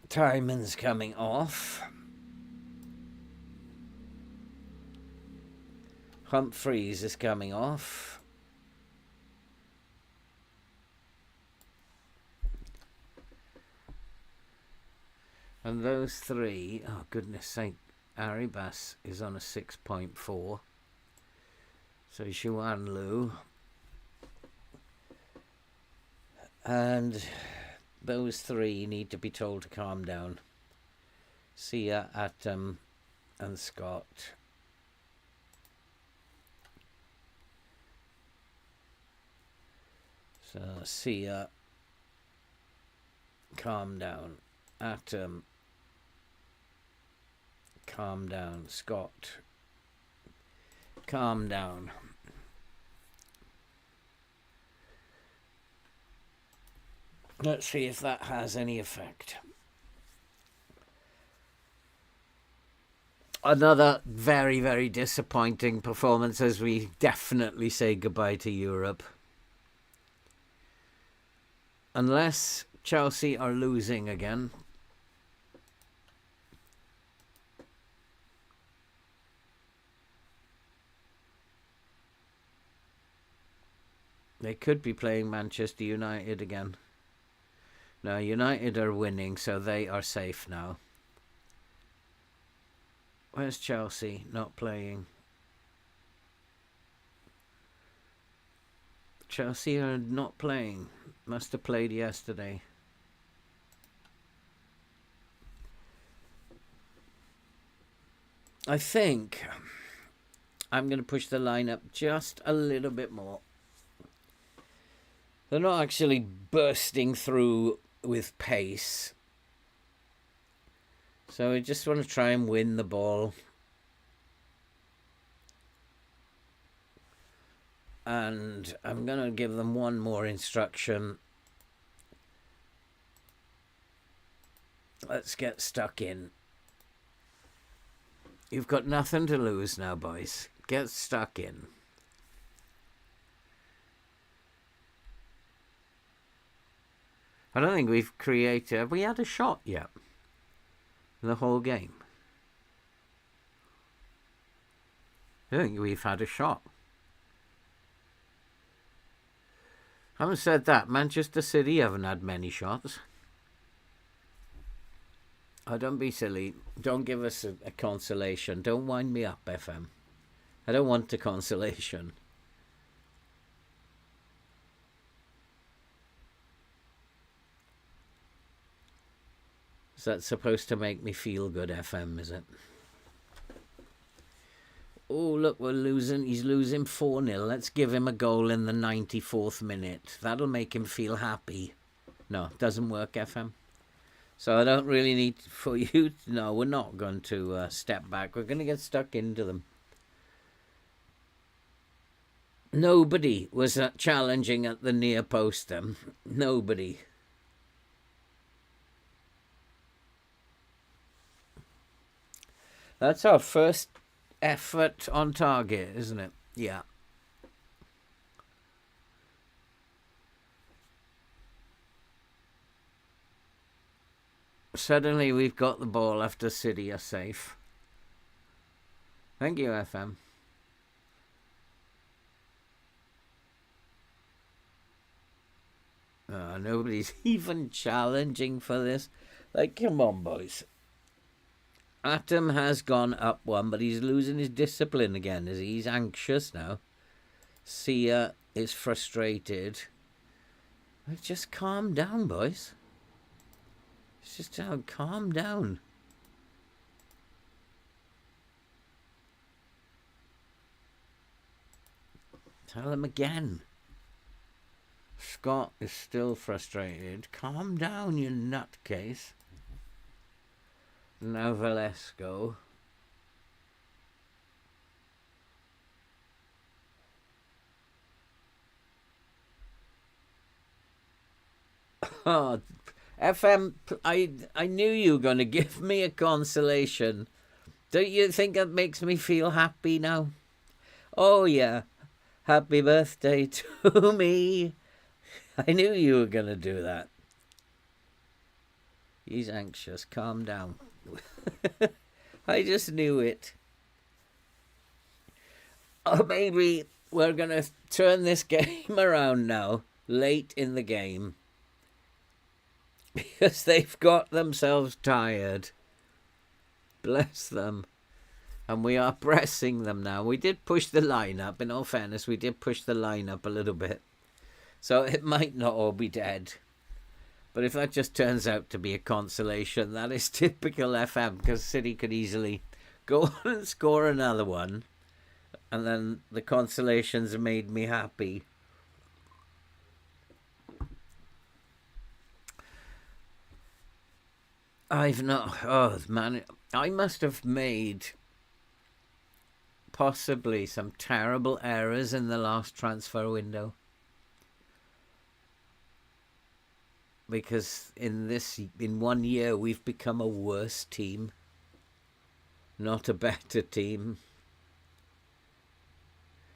Timon's coming off. Humphreys is coming off. And those 3, oh goodness sake, Aribas is on a 6.4. So Xuan Lu. And those 3 need to be told to calm down. Sia, Atom, and Scott. So Sia, calm down. Atom, calm down. Scott, calm down. Let's see if that has any effect. Another very, very disappointing performance as we definitely say goodbye to Europe. Unless Chelsea are losing again. They could be playing Manchester United again. No, United are winning, so they are safe now. Where's Chelsea? Not playing. Chelsea are not playing. Must have played yesterday. I think I'm going to push the line up just a little bit more. They're not actually bursting through with pace. So I just want to try and win the ball. And I'm going to give them one more instruction. Let's get stuck in. You've got nothing to lose now, boys. Get stuck in. I don't think we've created... Have we had a shot yet? In the whole game? I don't think we've had a shot. Having said that, Manchester City haven't had many shots. Oh, don't be silly. Don't give us a consolation. Don't wind me up, FM. I don't want a consolation. So that's supposed to make me feel good, FM, is it? Oh, look, we're losing. He's losing 4-0. Let's give him a goal in the 94th minute. That'll make him feel happy. No, doesn't work, FM. So I don't really need for you to... No, we're not going to step back. We're going to get stuck into them. Nobody was challenging at the near post. Nobody. That's our first effort on target, isn't it? Yeah. Suddenly we've got the ball after City are safe. Thank you, FM. Nobody's even challenging for this. Like, come on, boys. Atom has gone up one, but he's losing his discipline again. He's anxious now. Sia is frustrated. Like, just calm down, boys. It's just calm down. Tell him again. Scott is still frustrated. Calm down, you nutcase. Now Valesco. Oh, FM, I knew you were going to give me a consolation. Don't you think that makes me feel happy now? Oh, yeah. Happy birthday to me. I knew you were going to do that. He's anxious. Calm down. I just knew it. Oh, maybe we're going to turn this game around now, late in the game. Because they've got themselves tired. Bless them. And we are pressing them now. We did push the line up. In all fairness, we did push the line up a little bit. So it might not all be dead. But if that just turns out to be a consolation, that is typical FM. Because City could easily go on and score another one. And then the consolations made me happy. I've not... Oh, man. I must have made possibly some terrible errors in the last transfer window. Because in 1 year, we've become a worse team. Not a better team.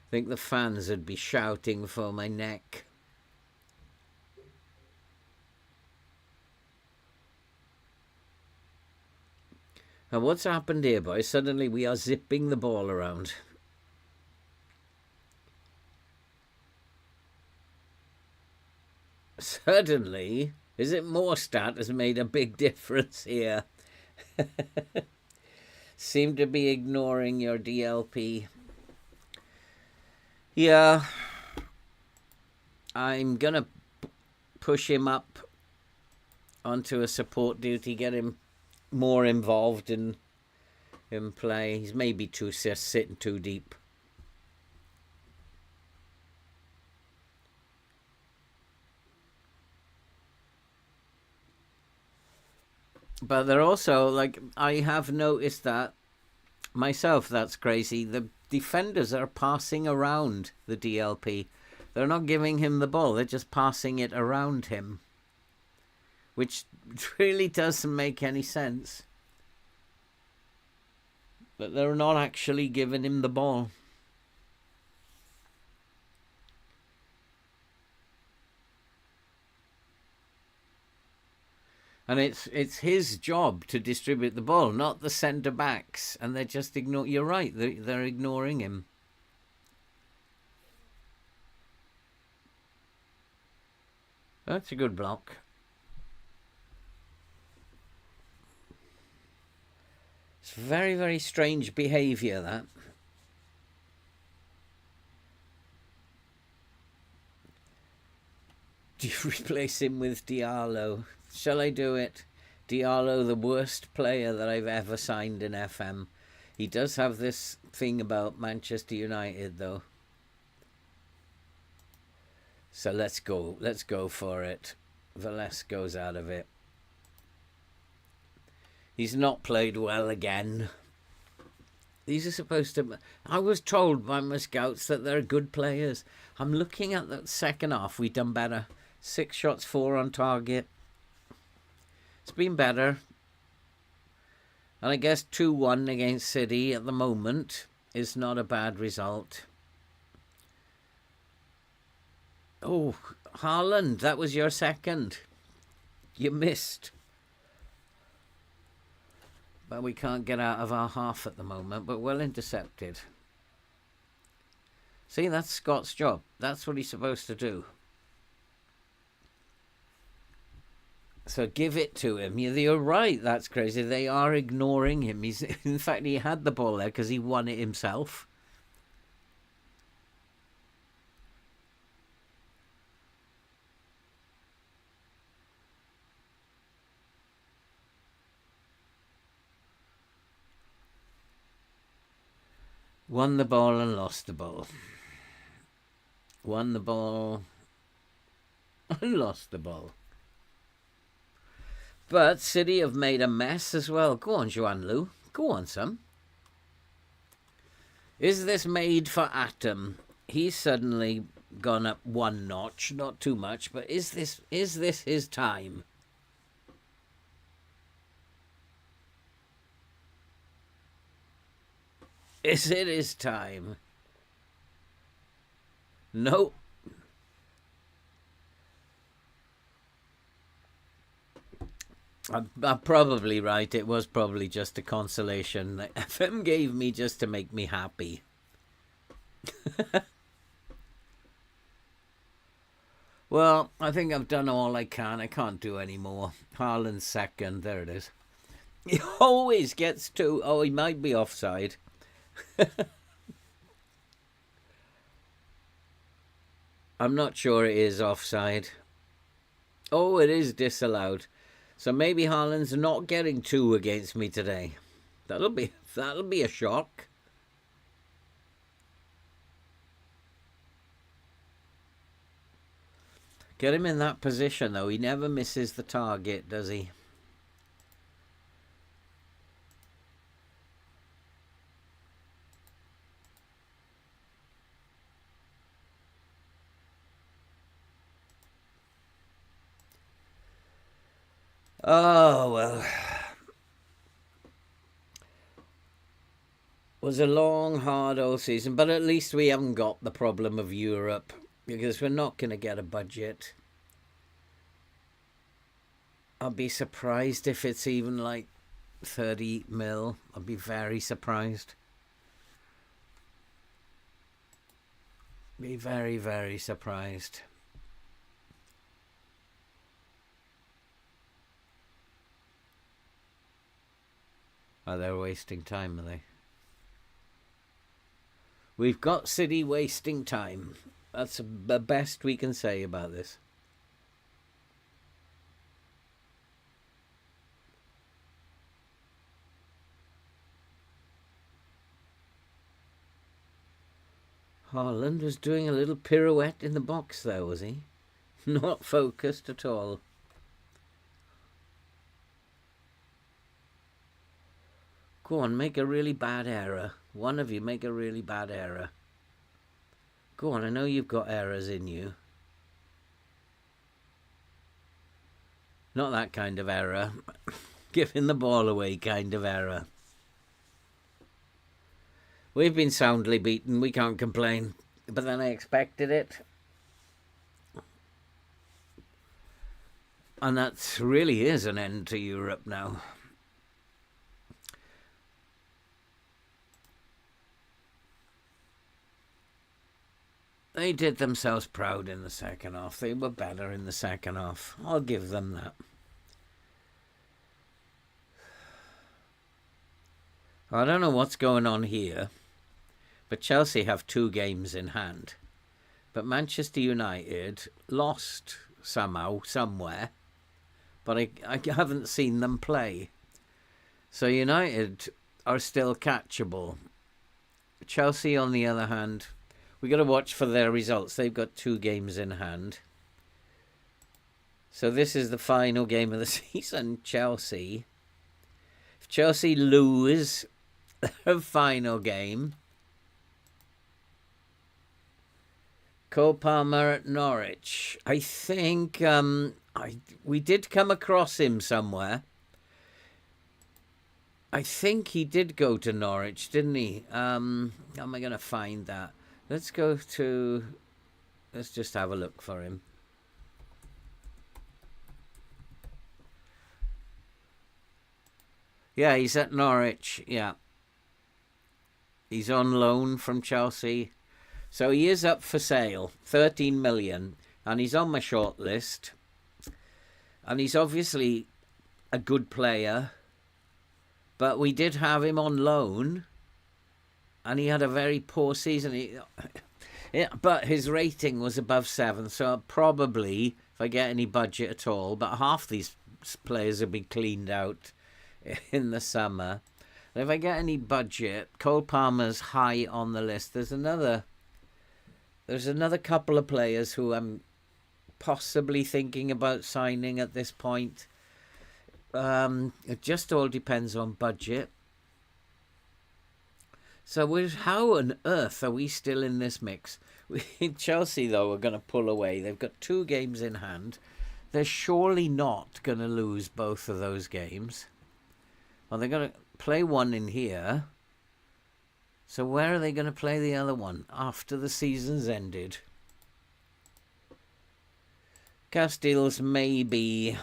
I think the fans would be shouting for my neck. And what's happened here, boys? Suddenly we are zipping the ball around. Suddenly, is it Morstat has made a big difference here? Seem to be ignoring your DLP. Yeah. I'm going to push him up onto a support duty, get him more involved in play. He's maybe sitting too deep. But they're also, like, I have noticed that myself, that's crazy. The defenders are passing around the DLP. They're not giving him the ball. They're just passing it around him. Which really doesn't make any sense. But they're not actually giving him the ball. And it's his job to distribute the ball, not the centre-backs. And they're just ignoring... You're right, they're ignoring him. That's a good block. It's very, very strange behaviour, that. Do you replace him with Diallo? Shall I do it? Diallo, the worst player that I've ever signed in FM. He does have this thing about Manchester United, though. So let's go. Let's go for it. Velez goes out of it. He's not played well again. These are supposed to... I was told by my scouts that they're good players. I'm looking at the second half. We've done better. 6 shots, 4 on target. It's been better. And I guess 2-1 against City at the moment is not a bad result. Oh, Haaland, that was your second. You missed. But we can't get out of our half at the moment, but well intercepted. See, that's Scott's job. That's what he's supposed to do. So give it to him. You're right, that's crazy. They are ignoring him. In fact, he had the ball there because he won it himself. Won the ball and lost the ball. Won the ball and lost the ball. But City have made a mess as well. Go on, Joan Lu. Go on, son. Is this made for Atom? He's suddenly gone up 1 notch. Not too much, but is this his time? Is it his time? No. I'm probably right. It was probably just a consolation that FM gave me just to make me happy. Well, I think I've done all I can. I can't do any more. Haaland's second. There it is. He always gets 2. Oh, he might be offside. I'm not sure it is offside. Oh, it is disallowed. So maybe Haaland's not getting 2 against me today. That'll be a shock. Get him in that position though. He never misses the target, does he? Oh, well. It was a long, hard old season, but at least we haven't got the problem of Europe, because we're not going to get a budget. I'll be surprised if it's even like 30 mil. I'll be very surprised. Be very, very surprised. Oh, they're wasting time, are they? We've got City wasting time. That's the best we can say about this. Haaland was doing a little pirouette in the box there, was he? Not focused at all. Go on, make a really bad error. One of you make a really bad error. Go on, I know you've got errors in you. Not that kind of error. Giving the ball away kind of error. We've been soundly beaten. We can't complain. But then I expected it. And that really is an end to Europe now. They did themselves proud in the second half. They were better in the second half. I'll give them that. I don't know what's going on here, but Chelsea have 2 games in hand. But Manchester United lost somehow, somewhere. but I haven't seen them play. So United are still catchable. Chelsea, on the other hand, we got to watch for their results. They've got 2 games in hand. So this is the final game of the season. Chelsea. If Chelsea lose their final game, Cole Palmer at Norwich. I think we did come across him somewhere. I think he did go to Norwich, didn't he? How am I going to find that? Let's just have a look for him. Yeah, he's at Norwich. Yeah. He's on loan from Chelsea. So he is up for sale. 13 million. And he's on my short list. And he's obviously a good player. But we did have him on loan, and he had a very poor season. But his rating was above 7, so probably, if I get any budget at all, but half these players will be cleaned out in the summer. And if I get any budget, Cole Palmer's high on the list. There's another couple of players who I'm possibly thinking about signing at this point. It just all depends on budget. So how on earth are we still in this mix? Chelsea, though, are going to pull away. They've got 2 games in hand. They're surely not going to lose both of those games. Well, they're going to play one in here. So where are they going to play the other one after the season's ended? Castiles maybe,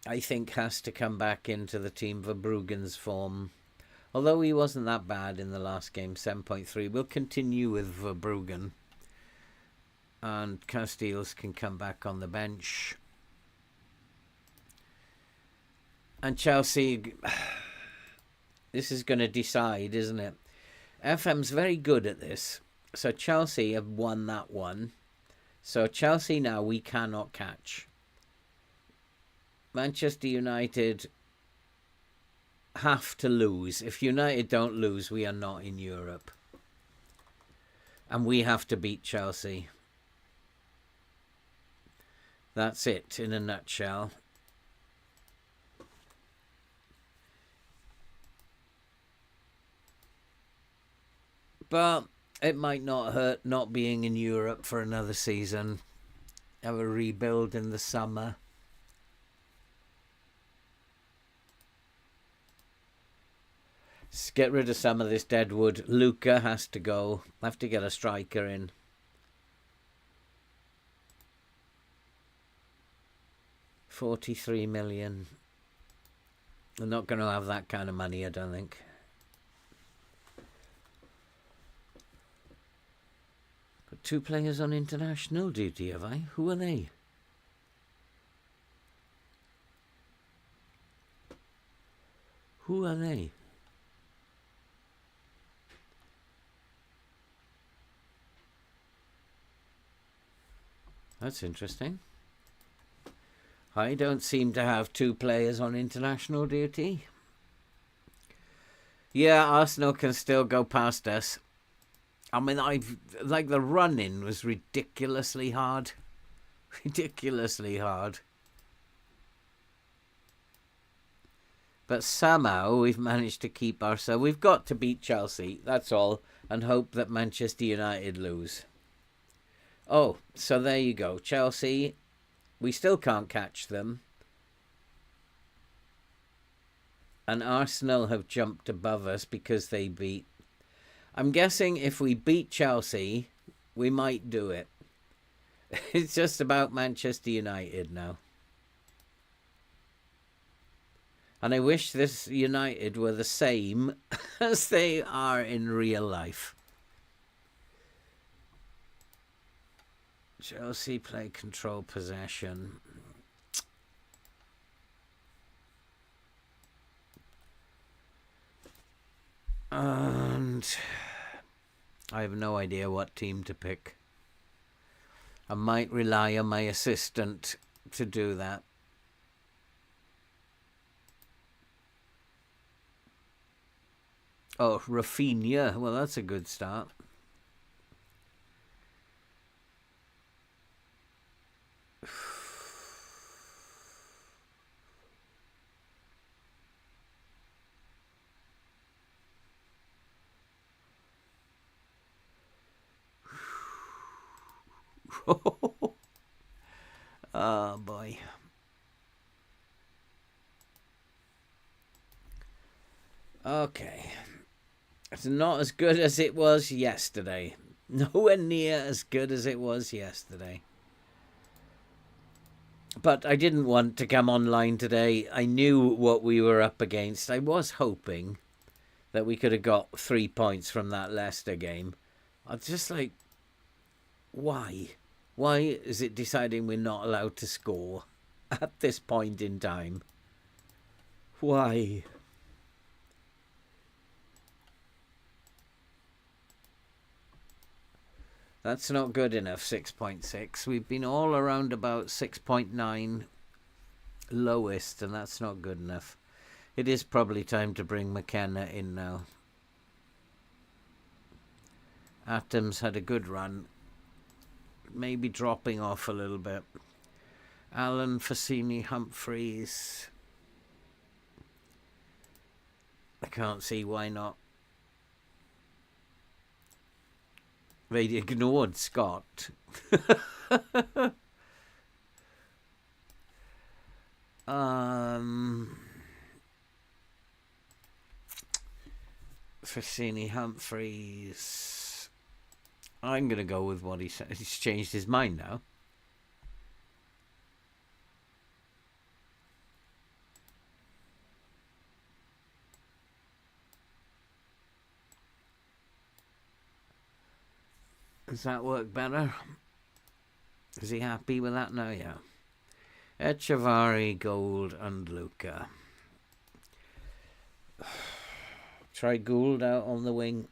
I think, has to come back into the team for Bruggen's form. Although he wasn't that bad in the last game, 7.3. We'll continue with Verbruggen. And Castiles can come back on the bench. And Chelsea, this is going to decide, isn't it? FM's very good at this. So Chelsea have won that one. So Chelsea now we cannot catch. Manchester United have to lose. If United don't lose, we are not in Europe. And we have to beat Chelsea. That's it in a nutshell. But it might not hurt not being in Europe for another season. Have a rebuild in the summer. Let's get rid of some of this dead wood. Luca has to go. I have to get a striker in. $43 million. They're not going to have that kind of money, I don't think. Got 2 players on international duty, have I? Who are they? Who are they? That's interesting. I don't seem to have 2 players on international duty. Yeah, Arsenal can still go past us. I mean, the run-in was ridiculously hard. Ridiculously hard. But somehow we've managed to keep ourselves. We've got to beat Chelsea, that's all, and hope that Manchester United lose. Oh, so there you go. Chelsea, we still can't catch them. And Arsenal have jumped above us because they beat. I'm guessing if we beat Chelsea, we might do it. It's just about Manchester United now. And I wish this United were the same as they are in real life. Chelsea play control possession. And I have no idea what team to pick. I might rely on my assistant to do that. Oh, Rafinha. Well, that's a good start. Oh, boy. Okay. It's not as good as it was yesterday. Nowhere near as good as it was yesterday. But I didn't want to come online today. I knew what we were up against. I was hoping that we could have got 3 points from that Leicester game. I was just like, why? Why is it deciding we're not allowed to score at this point in time? Why? That's not good enough, 6.6. We've been all around about 6.9 lowest, and that's not good enough. It is probably time to bring McKenna in now. Atoms had a good run. Maybe dropping off a little bit. Allen, Fassini, Humphreys. I can't see why not. They ignored Scott. Fassini, Humphreys. I'm going to go with what he said. He's changed his mind now. Does that work better? Is he happy with that now? Yeah. Echevarri, Gould, and Luca. Try Gould out on the wing.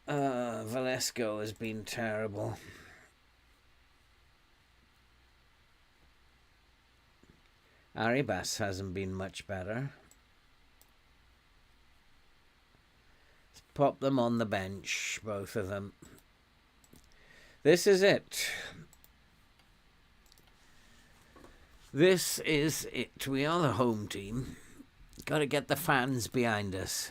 Valesco has been terrible. Arribas hasn't been much better. Let's pop them on the bench, both of them. This is it. This is it. We are the home team. Got to get the fans behind us.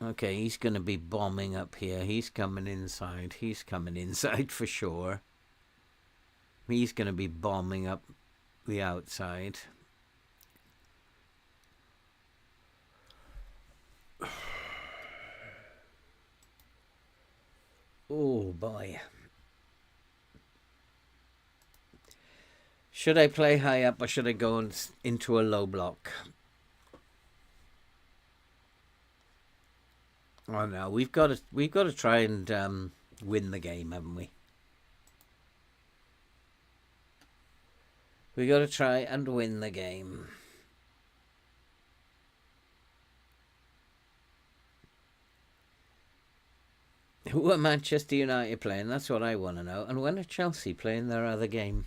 Okay, he's going to be bombing up here. He's coming inside. He's coming inside for sure. He's going to be bombing up the outside. Oh, boy. Should I play high up or should I go into a low block? Oh no, we've got to try and win the game, haven't we? We got to try and win the game. Who are Manchester United playing? That's what I want to know. And when are Chelsea playing their other game?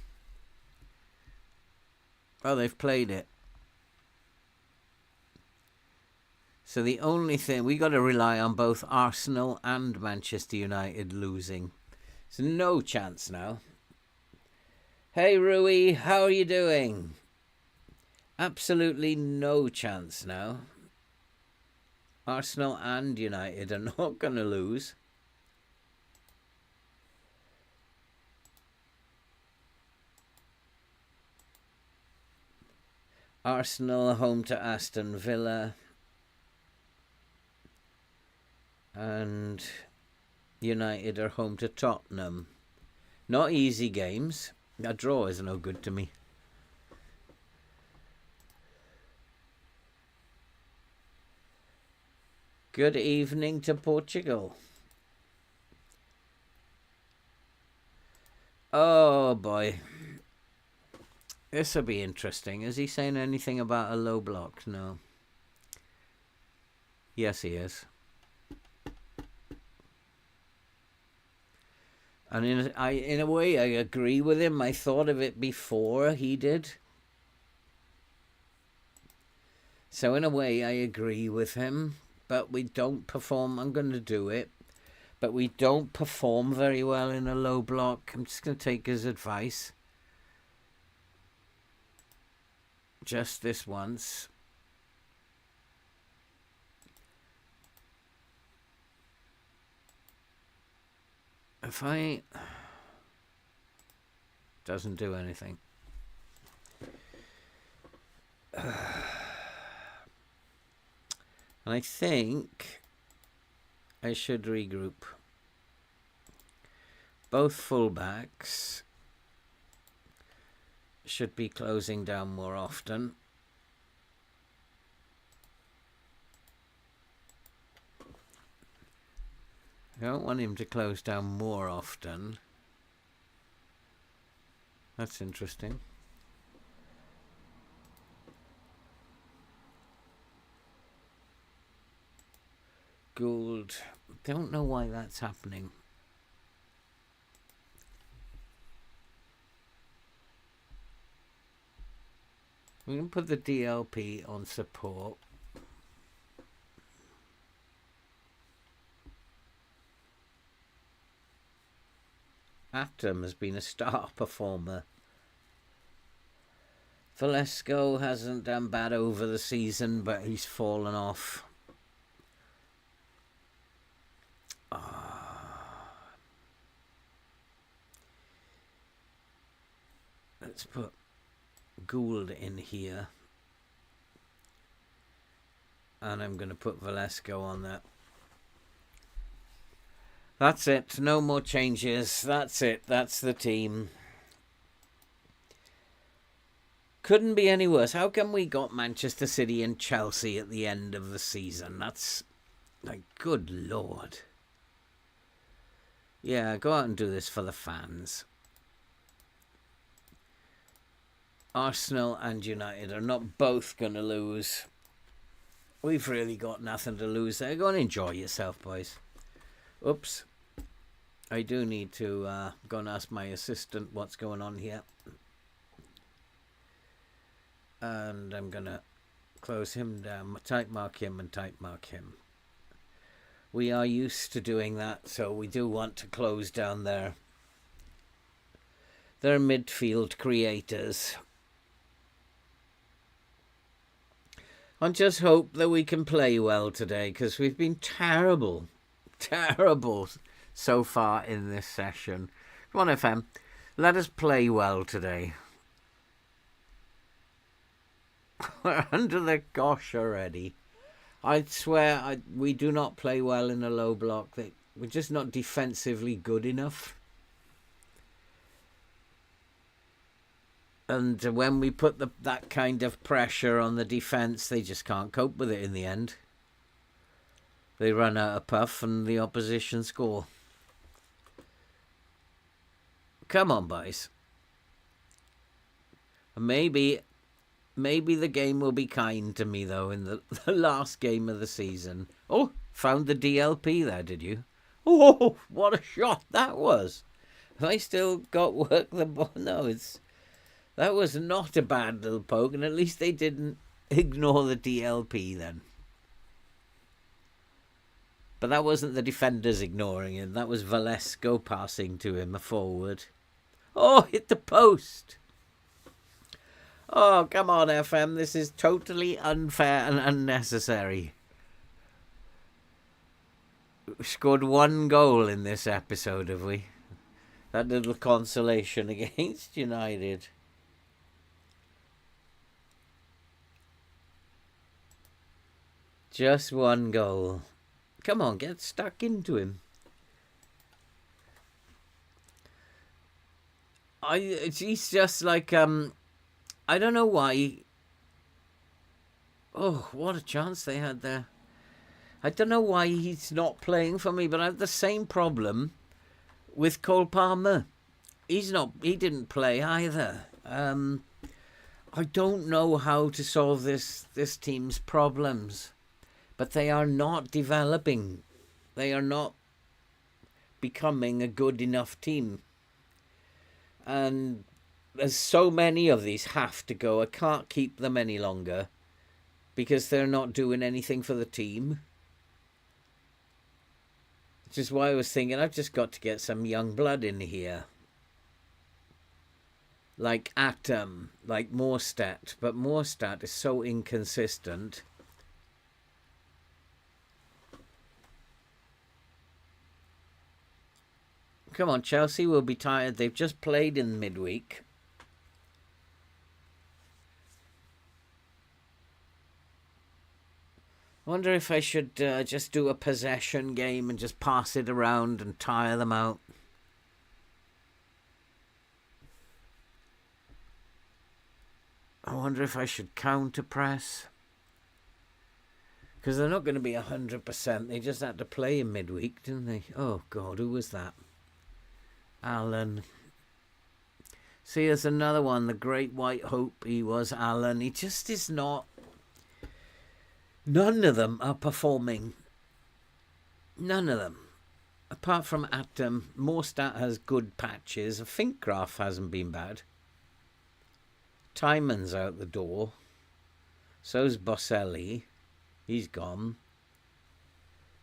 Oh, they've played it. So the only thing, we got to rely on both Arsenal and Manchester United losing. There's no chance now. Hey Rui, how are you doing? Absolutely no chance now. Arsenal and United are not going to lose. Arsenal home to Aston Villa. And United are home to Tottenham. Not easy games. A draw is no good to me. Good evening to Portugal. Oh boy. This will be interesting. Is he saying anything about a low block? No. Yes, he is. And in a way, I agree with him. I thought of it before he did. So in a way, I agree with him. But we don't perform. I'm going to do it. But we don't perform very well in a low block. I'm just going to take his advice. Just this once. If I... Doesn't do anything. And I think I should regroup. Both fullbacks should be closing down more often. I don't want him to close down more often. That's interesting. Gould. Don't know why that's happening. We can put the DLP on support. Atom has been a star performer. Valesco hasn't done bad over the season, but he's fallen off. Let's put Gould in here. And I'm going to put Valesco on that. That's it. No more changes. That's it. That's the team. Couldn't be any worse. How come we got Manchester City and Chelsea at the end of the season? That's like, good Lord. Yeah, go out and do this for the fans. Arsenal and United are not both going to lose. We've really got nothing to lose there. Go and enjoy yourself, boys. Oops. I do need to go and ask my assistant what's going on here. And I'm going to close him down, type mark him and type mark him. We are used to doing that, so we do want to close down their midfield creators. And just hope that we can play well today, because we've been terrible so far in this session. Come on, FM, let us play well today. We're under the gosh already. I swear we do not play well in a low block. We're just not defensively good enough. And when we put that kind of pressure on the defence, they just can't cope with it in the end. They run out of puff and the opposition score. Come on, boys. Maybe the game will be kind to me, though, in the last game of the season. Oh, found the DLP there, did you? Oh, what a shot that was. Have I still got work the ball? No, that was not a bad little poke, and at least they didn't ignore the DLP then. But that wasn't the defenders ignoring him. That was Valesco passing to him, a forward. Oh, hit the post. Oh, come on, FM. This is totally unfair and unnecessary. We scored one goal in this episode, have we? That little consolation against United. Just one goal. Come on, get stuck into him. He's just like, I don't know why. Oh, what a chance they had there. I don't know why he's not playing for me, but I have the same problem with Cole Palmer. He didn't play either. I don't know how to solve this team's problems, but they are not developing. They are not becoming a good enough team. And there's so many of these have to go. I can't keep them any longer because they're not doing anything for the team. Which is why I was thinking I've just got to get some young blood in here. Like Atom, like Morstedt. But Morstedt is so inconsistent. Come on, Chelsea will be tired. They've just played in midweek. I wonder if I should just do a possession game and just pass it around and tire them out. I wonder if I should counter press. Because they're not going to be 100%. They just had to play in midweek, didn't they? Oh, God, who was that? Alan. See, there's another one. The Great White Hope. He was Alan. He just is not. None of them are performing. None of them. Apart from Atom. Morstedt has good patches. Finkgraf hasn't been bad. Timon's out the door. So's Boselli. He's gone.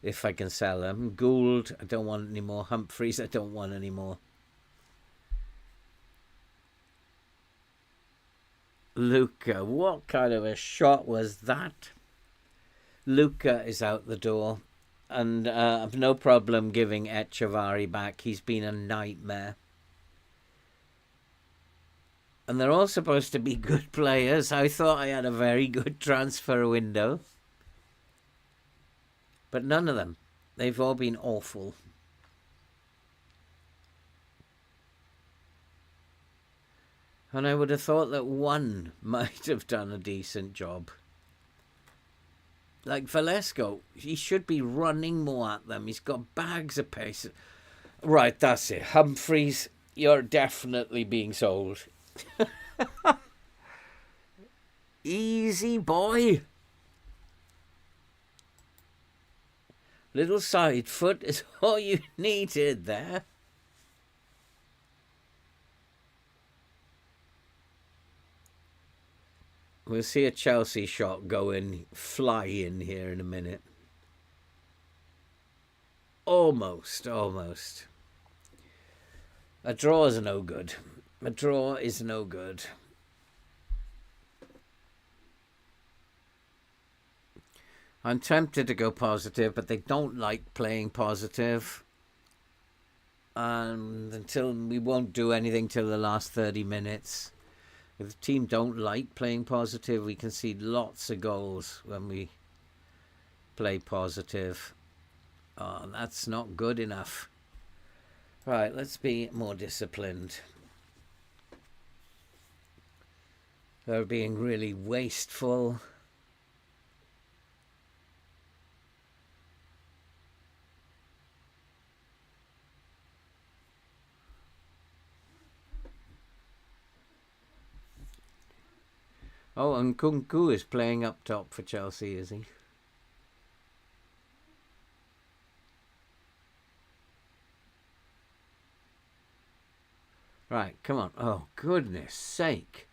If I can sell him. Gould, I don't want any more. Humphreys, I don't want any more. Luca, what kind of a shot was that? Luca is out the door. And I've no problem giving Echevarri back. He's been a nightmare. And they're all supposed to be good players. I thought I had a very good transfer window. But none of them. They've all been awful. And I would have thought that one might have done a decent job. Like Velasco, he should be running more at them. He's got bags of pace. Right, that's it. Humphreys, you're definitely being sold. Easy, boy. Little side foot is all you needed there. We'll see a Chelsea shot fly in here in a minute. Almost. A draw is no good. A draw is no good. I'm tempted to go positive, but they don't like playing positive. And we won't do anything till the last 30 minutes. If the team don't like playing positive, we concede lots of goals when we play positive. Oh, that's not good enough. Right, let's be more disciplined. They're being really wasteful. Oh, and Kunku is playing up top for Chelsea, is he? Right, come on. Oh, goodness sake.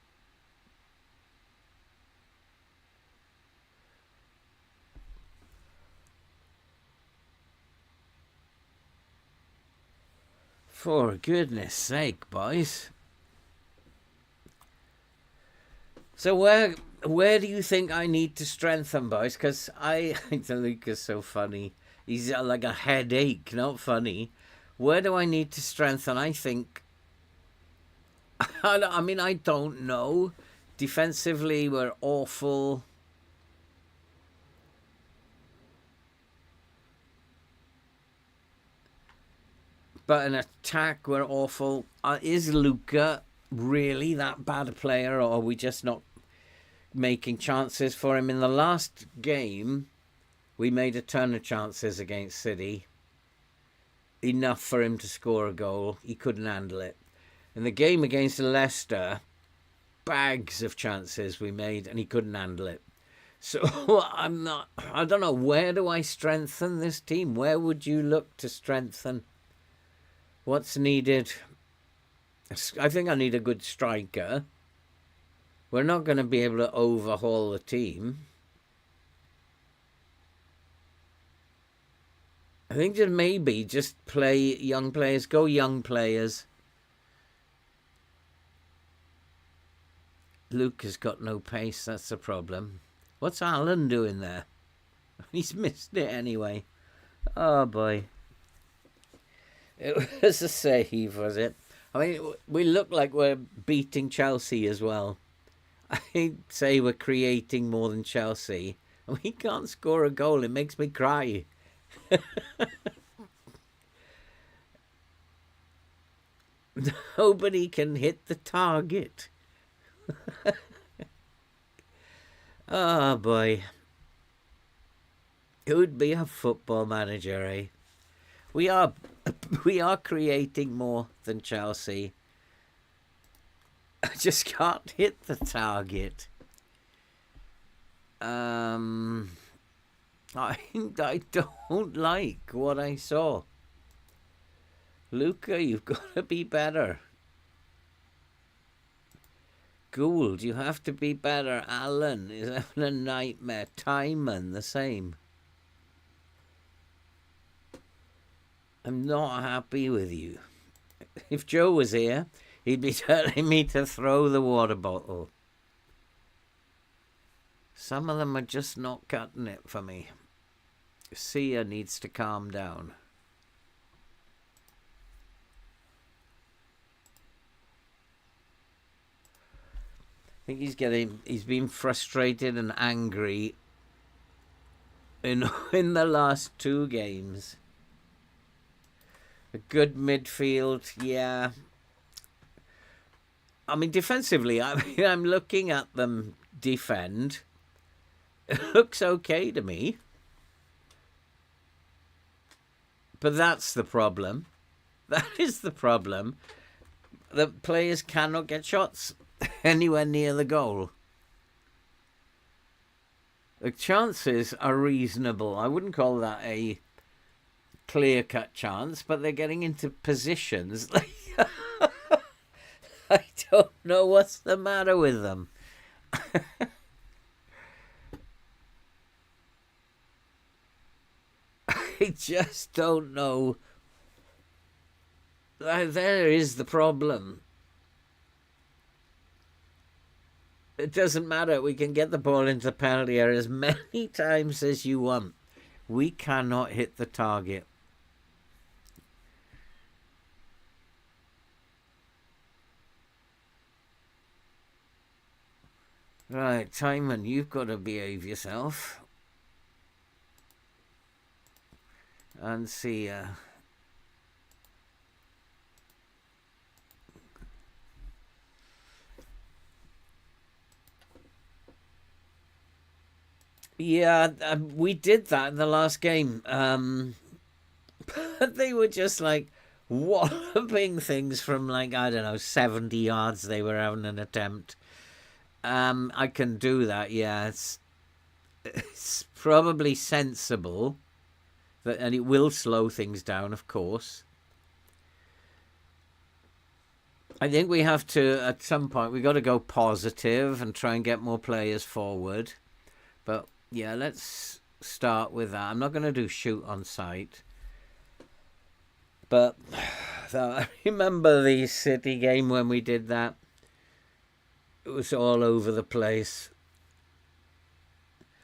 For goodness sake, boys. So where do you think I need to strengthen, boys? Because I think Luca's so funny. He's like a headache, not funny. Where do I need to strengthen? I think... I mean, I don't know. Defensively, we're awful. But in attack, we're awful. Is Luca really that bad a player, or are we just not making chances for him? In the last game, we made a ton of chances against City. Enough for him to score a goal. He couldn't handle it. In the game against Leicester, bags of chances we made, and he couldn't handle it. So I don't know, where do I strengthen this team? Where would you look to strengthen? What's needed? I think I need a good striker. We're not going to be able to overhaul the team. I think just maybe just play young players, go young players. Luke has got no pace, that's the problem. What's Alan doing there? He's missed it anyway. Oh boy. It was a save, was it? I mean, we look like we're beating Chelsea as well. I'd say we're creating more than Chelsea. We can't score a goal. It makes me cry. Nobody can hit the target. Oh boy. Who'd be a football manager, eh? We are creating more than Chelsea. I just can't hit the target. I don't like what I saw. Luca, you've got to be better. Gould, you have to be better. Alan is having a nightmare. Timon, the same. I'm not happy with you. If Joe was here, he'd be telling me to throw the water bottle. Some of them are just not cutting it for me. Sia needs to calm down. I think he's been frustrated and angry in the last 2 games. A good midfield, yeah. I mean, defensively, I'm looking at them defend. It looks okay to me. But that's the problem. That is the problem. The players cannot get shots anywhere near the goal. The chances are reasonable. I wouldn't call that a clear-cut chance, but they're getting into positions. I don't know what's the matter with them. I just don't know. There is the problem. It doesn't matter. We can get the ball into the penalty area as many times as you want. We cannot hit the target. Right, Timon, you've got to behave yourself. And see, yeah, we did that in the last game. But they were just like walloping things from, like, I don't know, 70 yards. They were having an attempt. I can do that, yeah. It's probably sensible. And it will slow things down, of course. I think we have to, at some point, we've got to go positive and try and get more players forward. But, yeah, let's start with that. I'm not going to do shoot on sight. But I remember the City game when we did that. It was all over the place.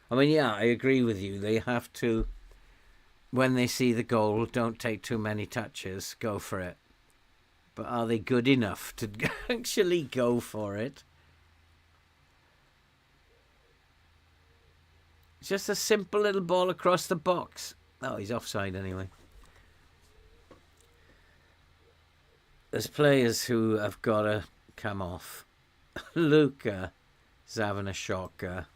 I mean, yeah, I agree with you. They have to, when they see the goal, don't take too many touches. Go for it. But are they good enough to actually go for it? It's just a simple little ball across the box. Oh, he's offside anyway. There's players who have got to come off. Luca is having a shocker.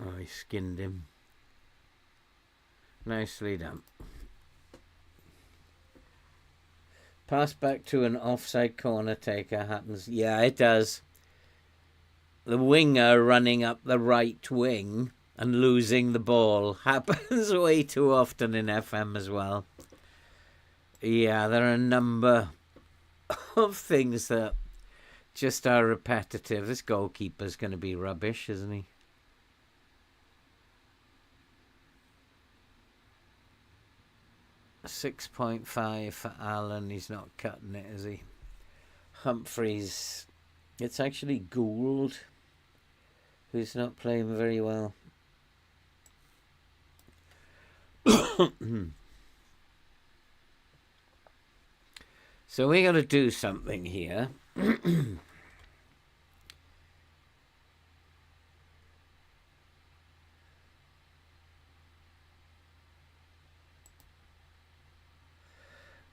Oh, he skinned him. Nicely done. Pass back to an offside corner taker happens. Yeah, it does. The winger running up the right wing and losing the ball happens way too often in FM as well. Yeah, there are a number of things that just are repetitive. This goalkeeper's going to be rubbish, isn't he? .5 for Allen. He's not cutting it, is he? Humphreys. It's actually Gould who's not playing very well. So we got to do something here.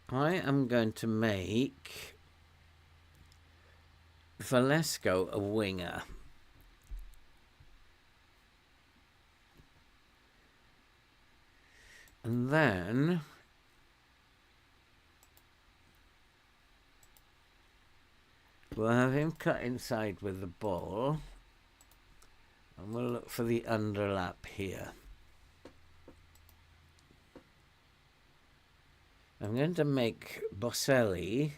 I am going to make Valesco a winger. And then we'll have him cut inside with the ball. And we'll look for the underlap here. I'm going to make Boselli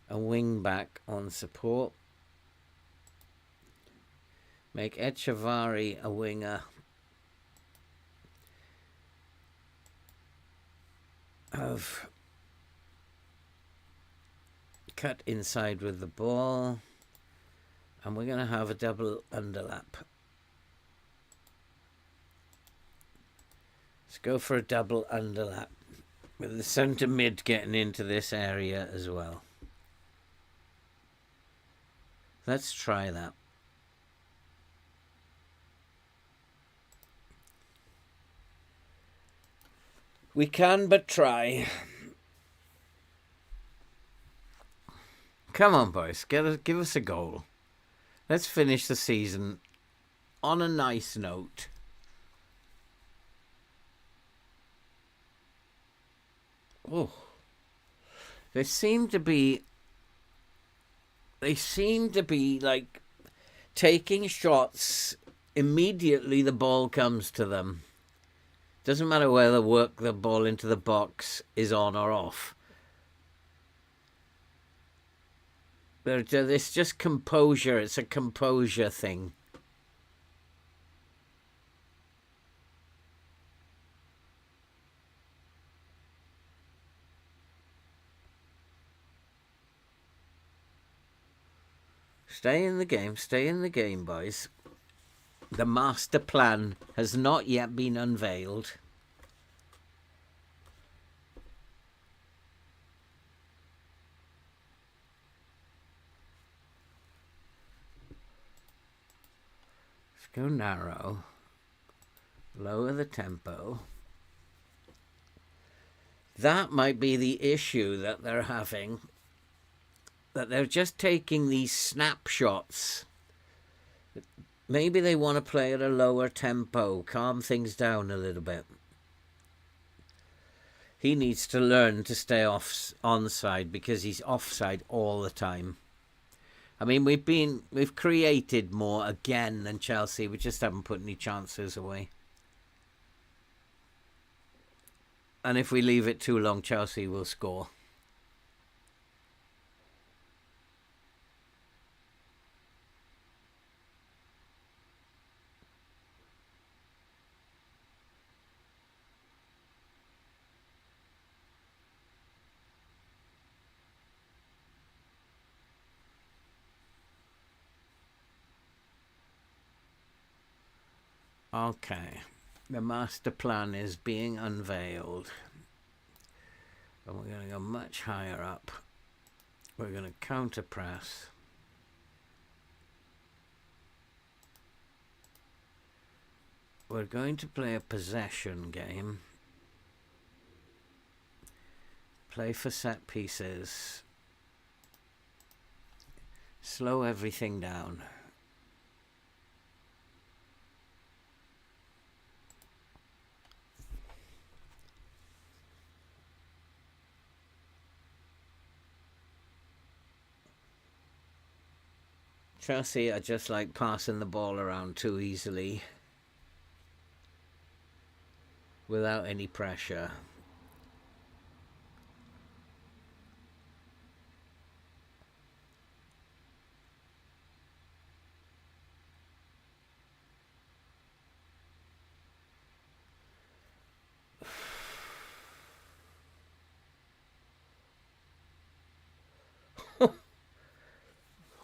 a wing back on support. Make Echevarri a winger. Have cut inside with the ball. And we're going to have a double underlap. Let's go for a double underlap with the centre mid getting into this area as well. Let's try that. We can but try. Come on, boys. Give us a goal. Let's finish the season on a nice note. Oh, they seem to be like taking shots immediately the ball comes to them. Doesn't matter whether work the ball into the box is on or off. It's just composure. It's a composure thing. Stay in the game, boys. The master plan has not yet been unveiled. Let's go narrow. Lower the tempo. That might be the issue that they're having. That they're just taking these snapshots. Maybe they want to play at a lower tempo, calm things down a little bit. He needs to learn to stay onside because he's offside all the time. I mean, we've created more again than Chelsea. We just haven't put any chances away. And if we leave it too long, Chelsea will score. Okay, the master plan is being unveiled. And we're going to go much higher up. We're going to counter press. We're going to play a possession game. Play for set pieces. Slow everything down. Chelsea are just like passing the ball around too easily without any pressure.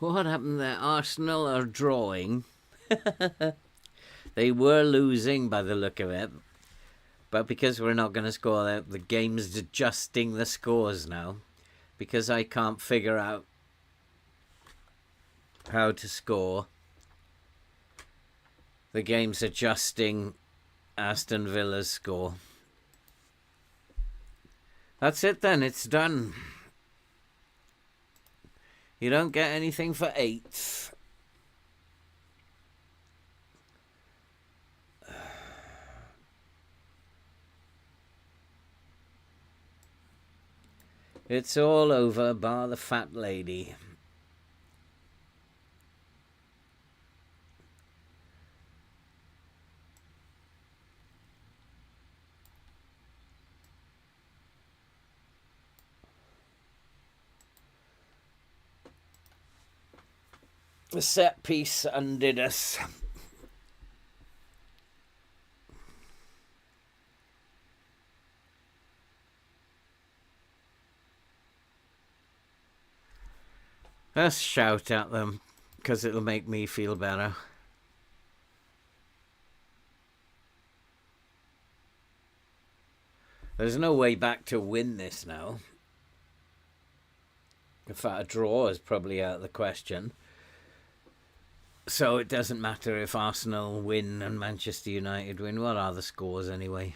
What happened there? Arsenal are drawing. They were losing by the look of it. But because we're not going to score, the game's adjusting the scores now. Because I can't figure out how to score. The game's adjusting Aston Villa's score. That's it then, it's done. You don't get anything for 8th. It's all over, bar the fat lady. The set piece undid us. Let's shout at them, because it'll make me feel better. There's no way back to win this now. In fact, a draw is probably out of the question. So it doesn't matter if Arsenal win and Manchester United win. What are the scores anyway?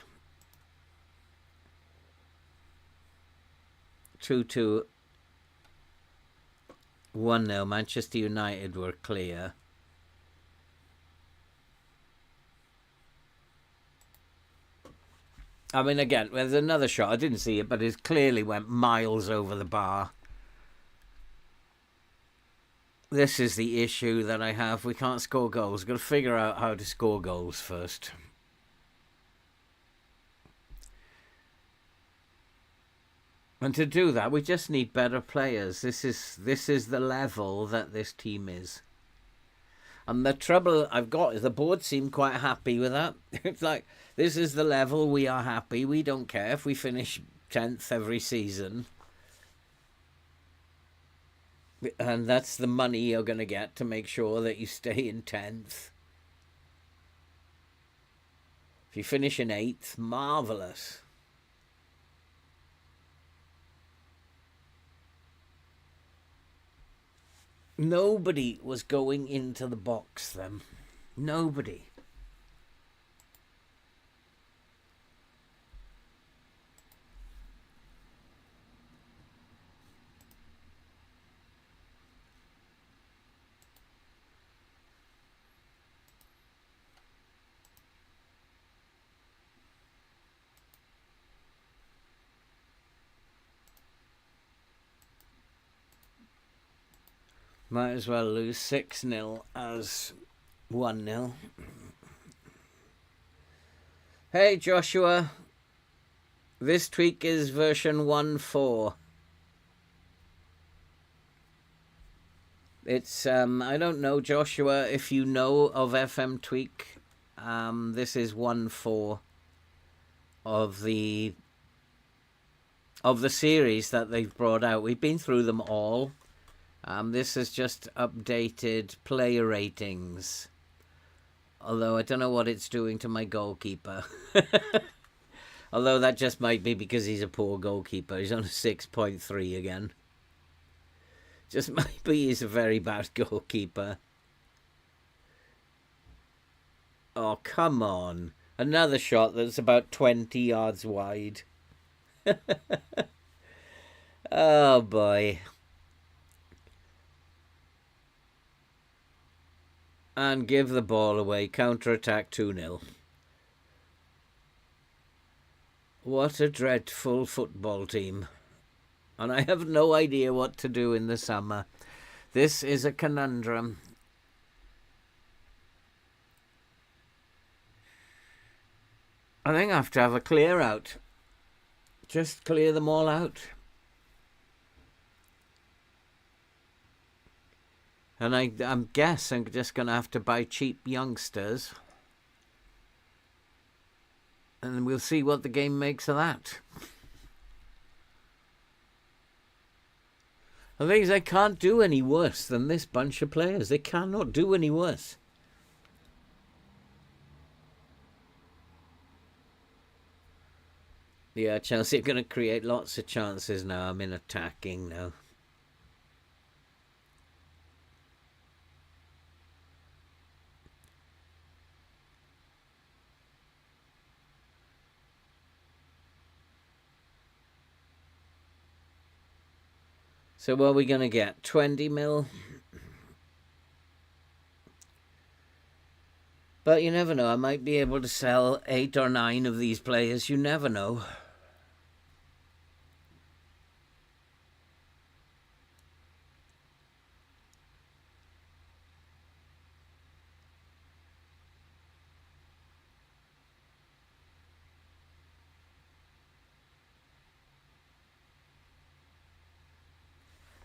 2-2. 1-0. Manchester United were clear. I mean, again, there's another shot. I didn't see it, but it clearly went miles over the bar. This is the issue that I have. We can't score goals. We've got to figure out how to score goals first. And to do that, we just need better players. This is the level that this team is. And the trouble I've got is the board seem quite happy with that. It's like, this is the level, we are happy. We don't care if we finish 10th every season. And that's the money you're going to get to make sure that you stay in 10th. If you finish in 8th, marvellous. Nobody was going into the box then. Nobody. Might as well lose 6-0 as 1-0. Hey Joshua, this tweak is version 1.4. It's, I don't know, Joshua, if you know of FM Tweak. This is 1.4 of the series that they've brought out. We've been through them all. This is just updated player ratings. Although I don't know what it's doing to my goalkeeper. Although that just might be because he's a poor goalkeeper. He's on a 6.3 again. Just might be he's a very bad goalkeeper. Oh, come on. Another shot that's about 20 yards wide. Oh, boy. And give the ball away. Counter-attack 2-0. What a dreadful football team. And I have no idea what to do in the summer. This is a conundrum. I think I have to have a clear out. Just clear them all out. And I guess I'm just going to have to buy cheap youngsters. And we'll see what the game makes of that. The thing is, they can't do any worse than this bunch of players. They cannot do any worse. Yeah, Chelsea are going to create lots of chances now. I'm in attacking now. So what are we going to get? 20 mil? But you never know. I might be able to sell 8 or 9 of these players. You never know.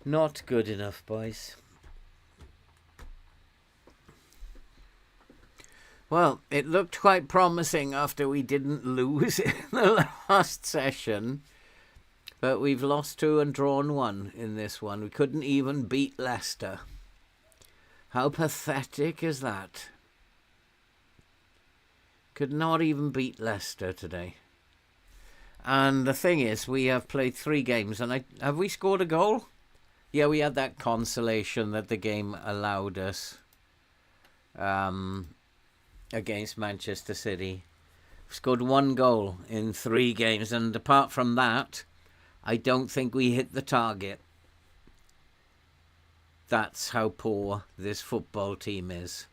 Not good enough, boys. Well, it looked quite promising after we didn't lose in the last session. But we've lost 2 and drawn 1 in this one. We couldn't even beat Leicester. How pathetic is that? Could not even beat Leicester today. And the thing is, we have played 3 games. And have we scored a goal? Yeah, we had that consolation that the game allowed us against Manchester City. We scored 1 goal in 3 games, and apart from that, I don't think we hit the target. That's how poor this football team is.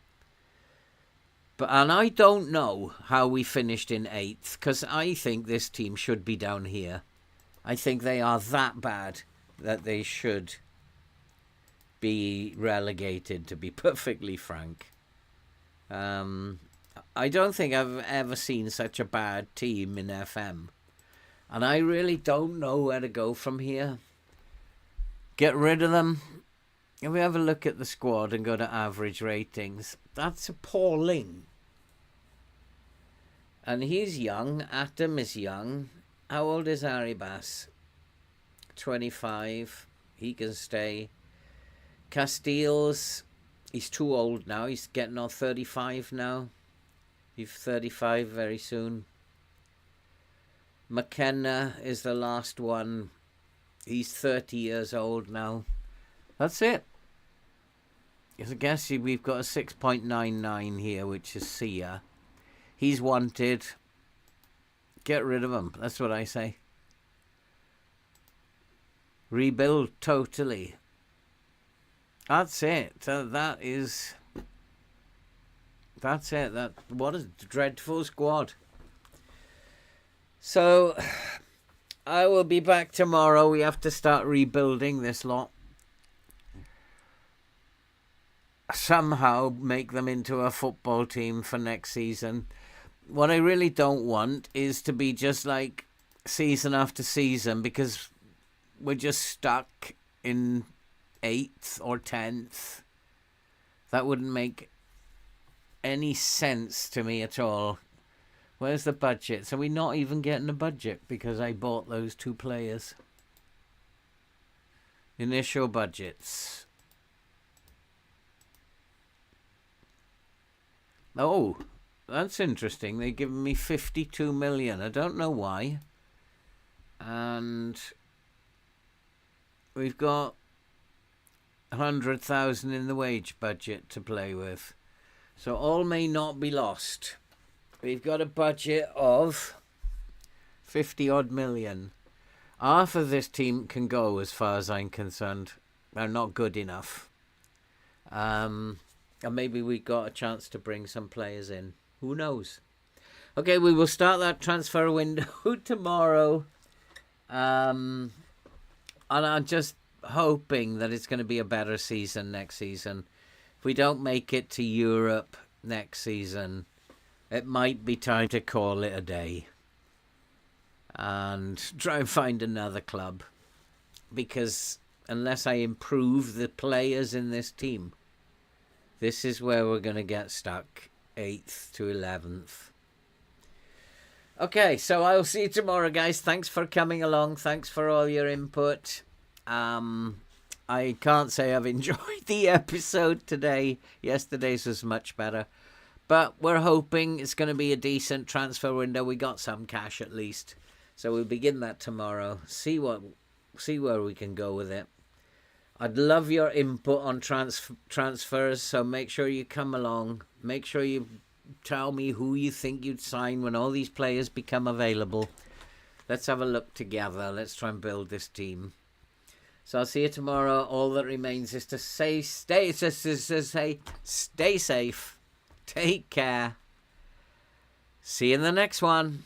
And I don't know how we finished in 8th, because I think this team should be down here. I think they are that bad that they should be relegated, to be perfectly frank. I don't think I've ever seen such a bad team in FM. And I really don't know where to go from here. Get rid of them. If we have a look at the squad and go to average ratings, that's appalling. And he's young. Atom is young. How old is Harry Bass? 25. He can stay. Castiles, he's too old now. He's getting on 35 now. He's 35 very soon. McKenna is the last one. He's 30 years old now. That's it. I guess we've got a 6.99 here, which is Sia. He's wanted. Get rid of him. That's what I say. Rebuild totally. That's it. That's it. What a dreadful squad. So, I will be back tomorrow. We have to start rebuilding this lot. Somehow make them into a football team for next season. What I really don't want is to be just like season after season, because we're just stuck in 8th or 10th. That wouldn't make any sense to me at all. Where's the budget? So we're not even getting a budget because I bought those 2 players. Initial budgets. Oh, that's interesting. They've given me 52 million. I don't know why. And we've got 100,000 in the wage budget to play with. So all may not be lost. We've got a budget of 50 odd million. Half of this team can go as far as I'm concerned. They're not good enough. And maybe we got a chance to bring some players in. Who knows? Okay, we will start that transfer window tomorrow. And I'm just hoping that it's going to be a better season next season. If we don't make it to Europe next season, it might be time to call it a day and try and find another club, because unless I improve the players in this team, this is where we're going to get stuck, 8th to 11th. Okay, so I'll see you tomorrow, guys. Thanks for coming along. Thanks for all your input. I can't say I've enjoyed the episode today. Yesterday's was much better. But we're hoping it's going to be a decent transfer window. We got some cash at least. So we'll begin that tomorrow. See where we can go with it. I'd love your input on transfers, so make sure you come along. Make sure you tell me who you think you'd sign when all these players become available. Let's have a look together. Let's try and build this team. So I'll see you tomorrow. All that remains is to stay safe. Take care. See you in the next one.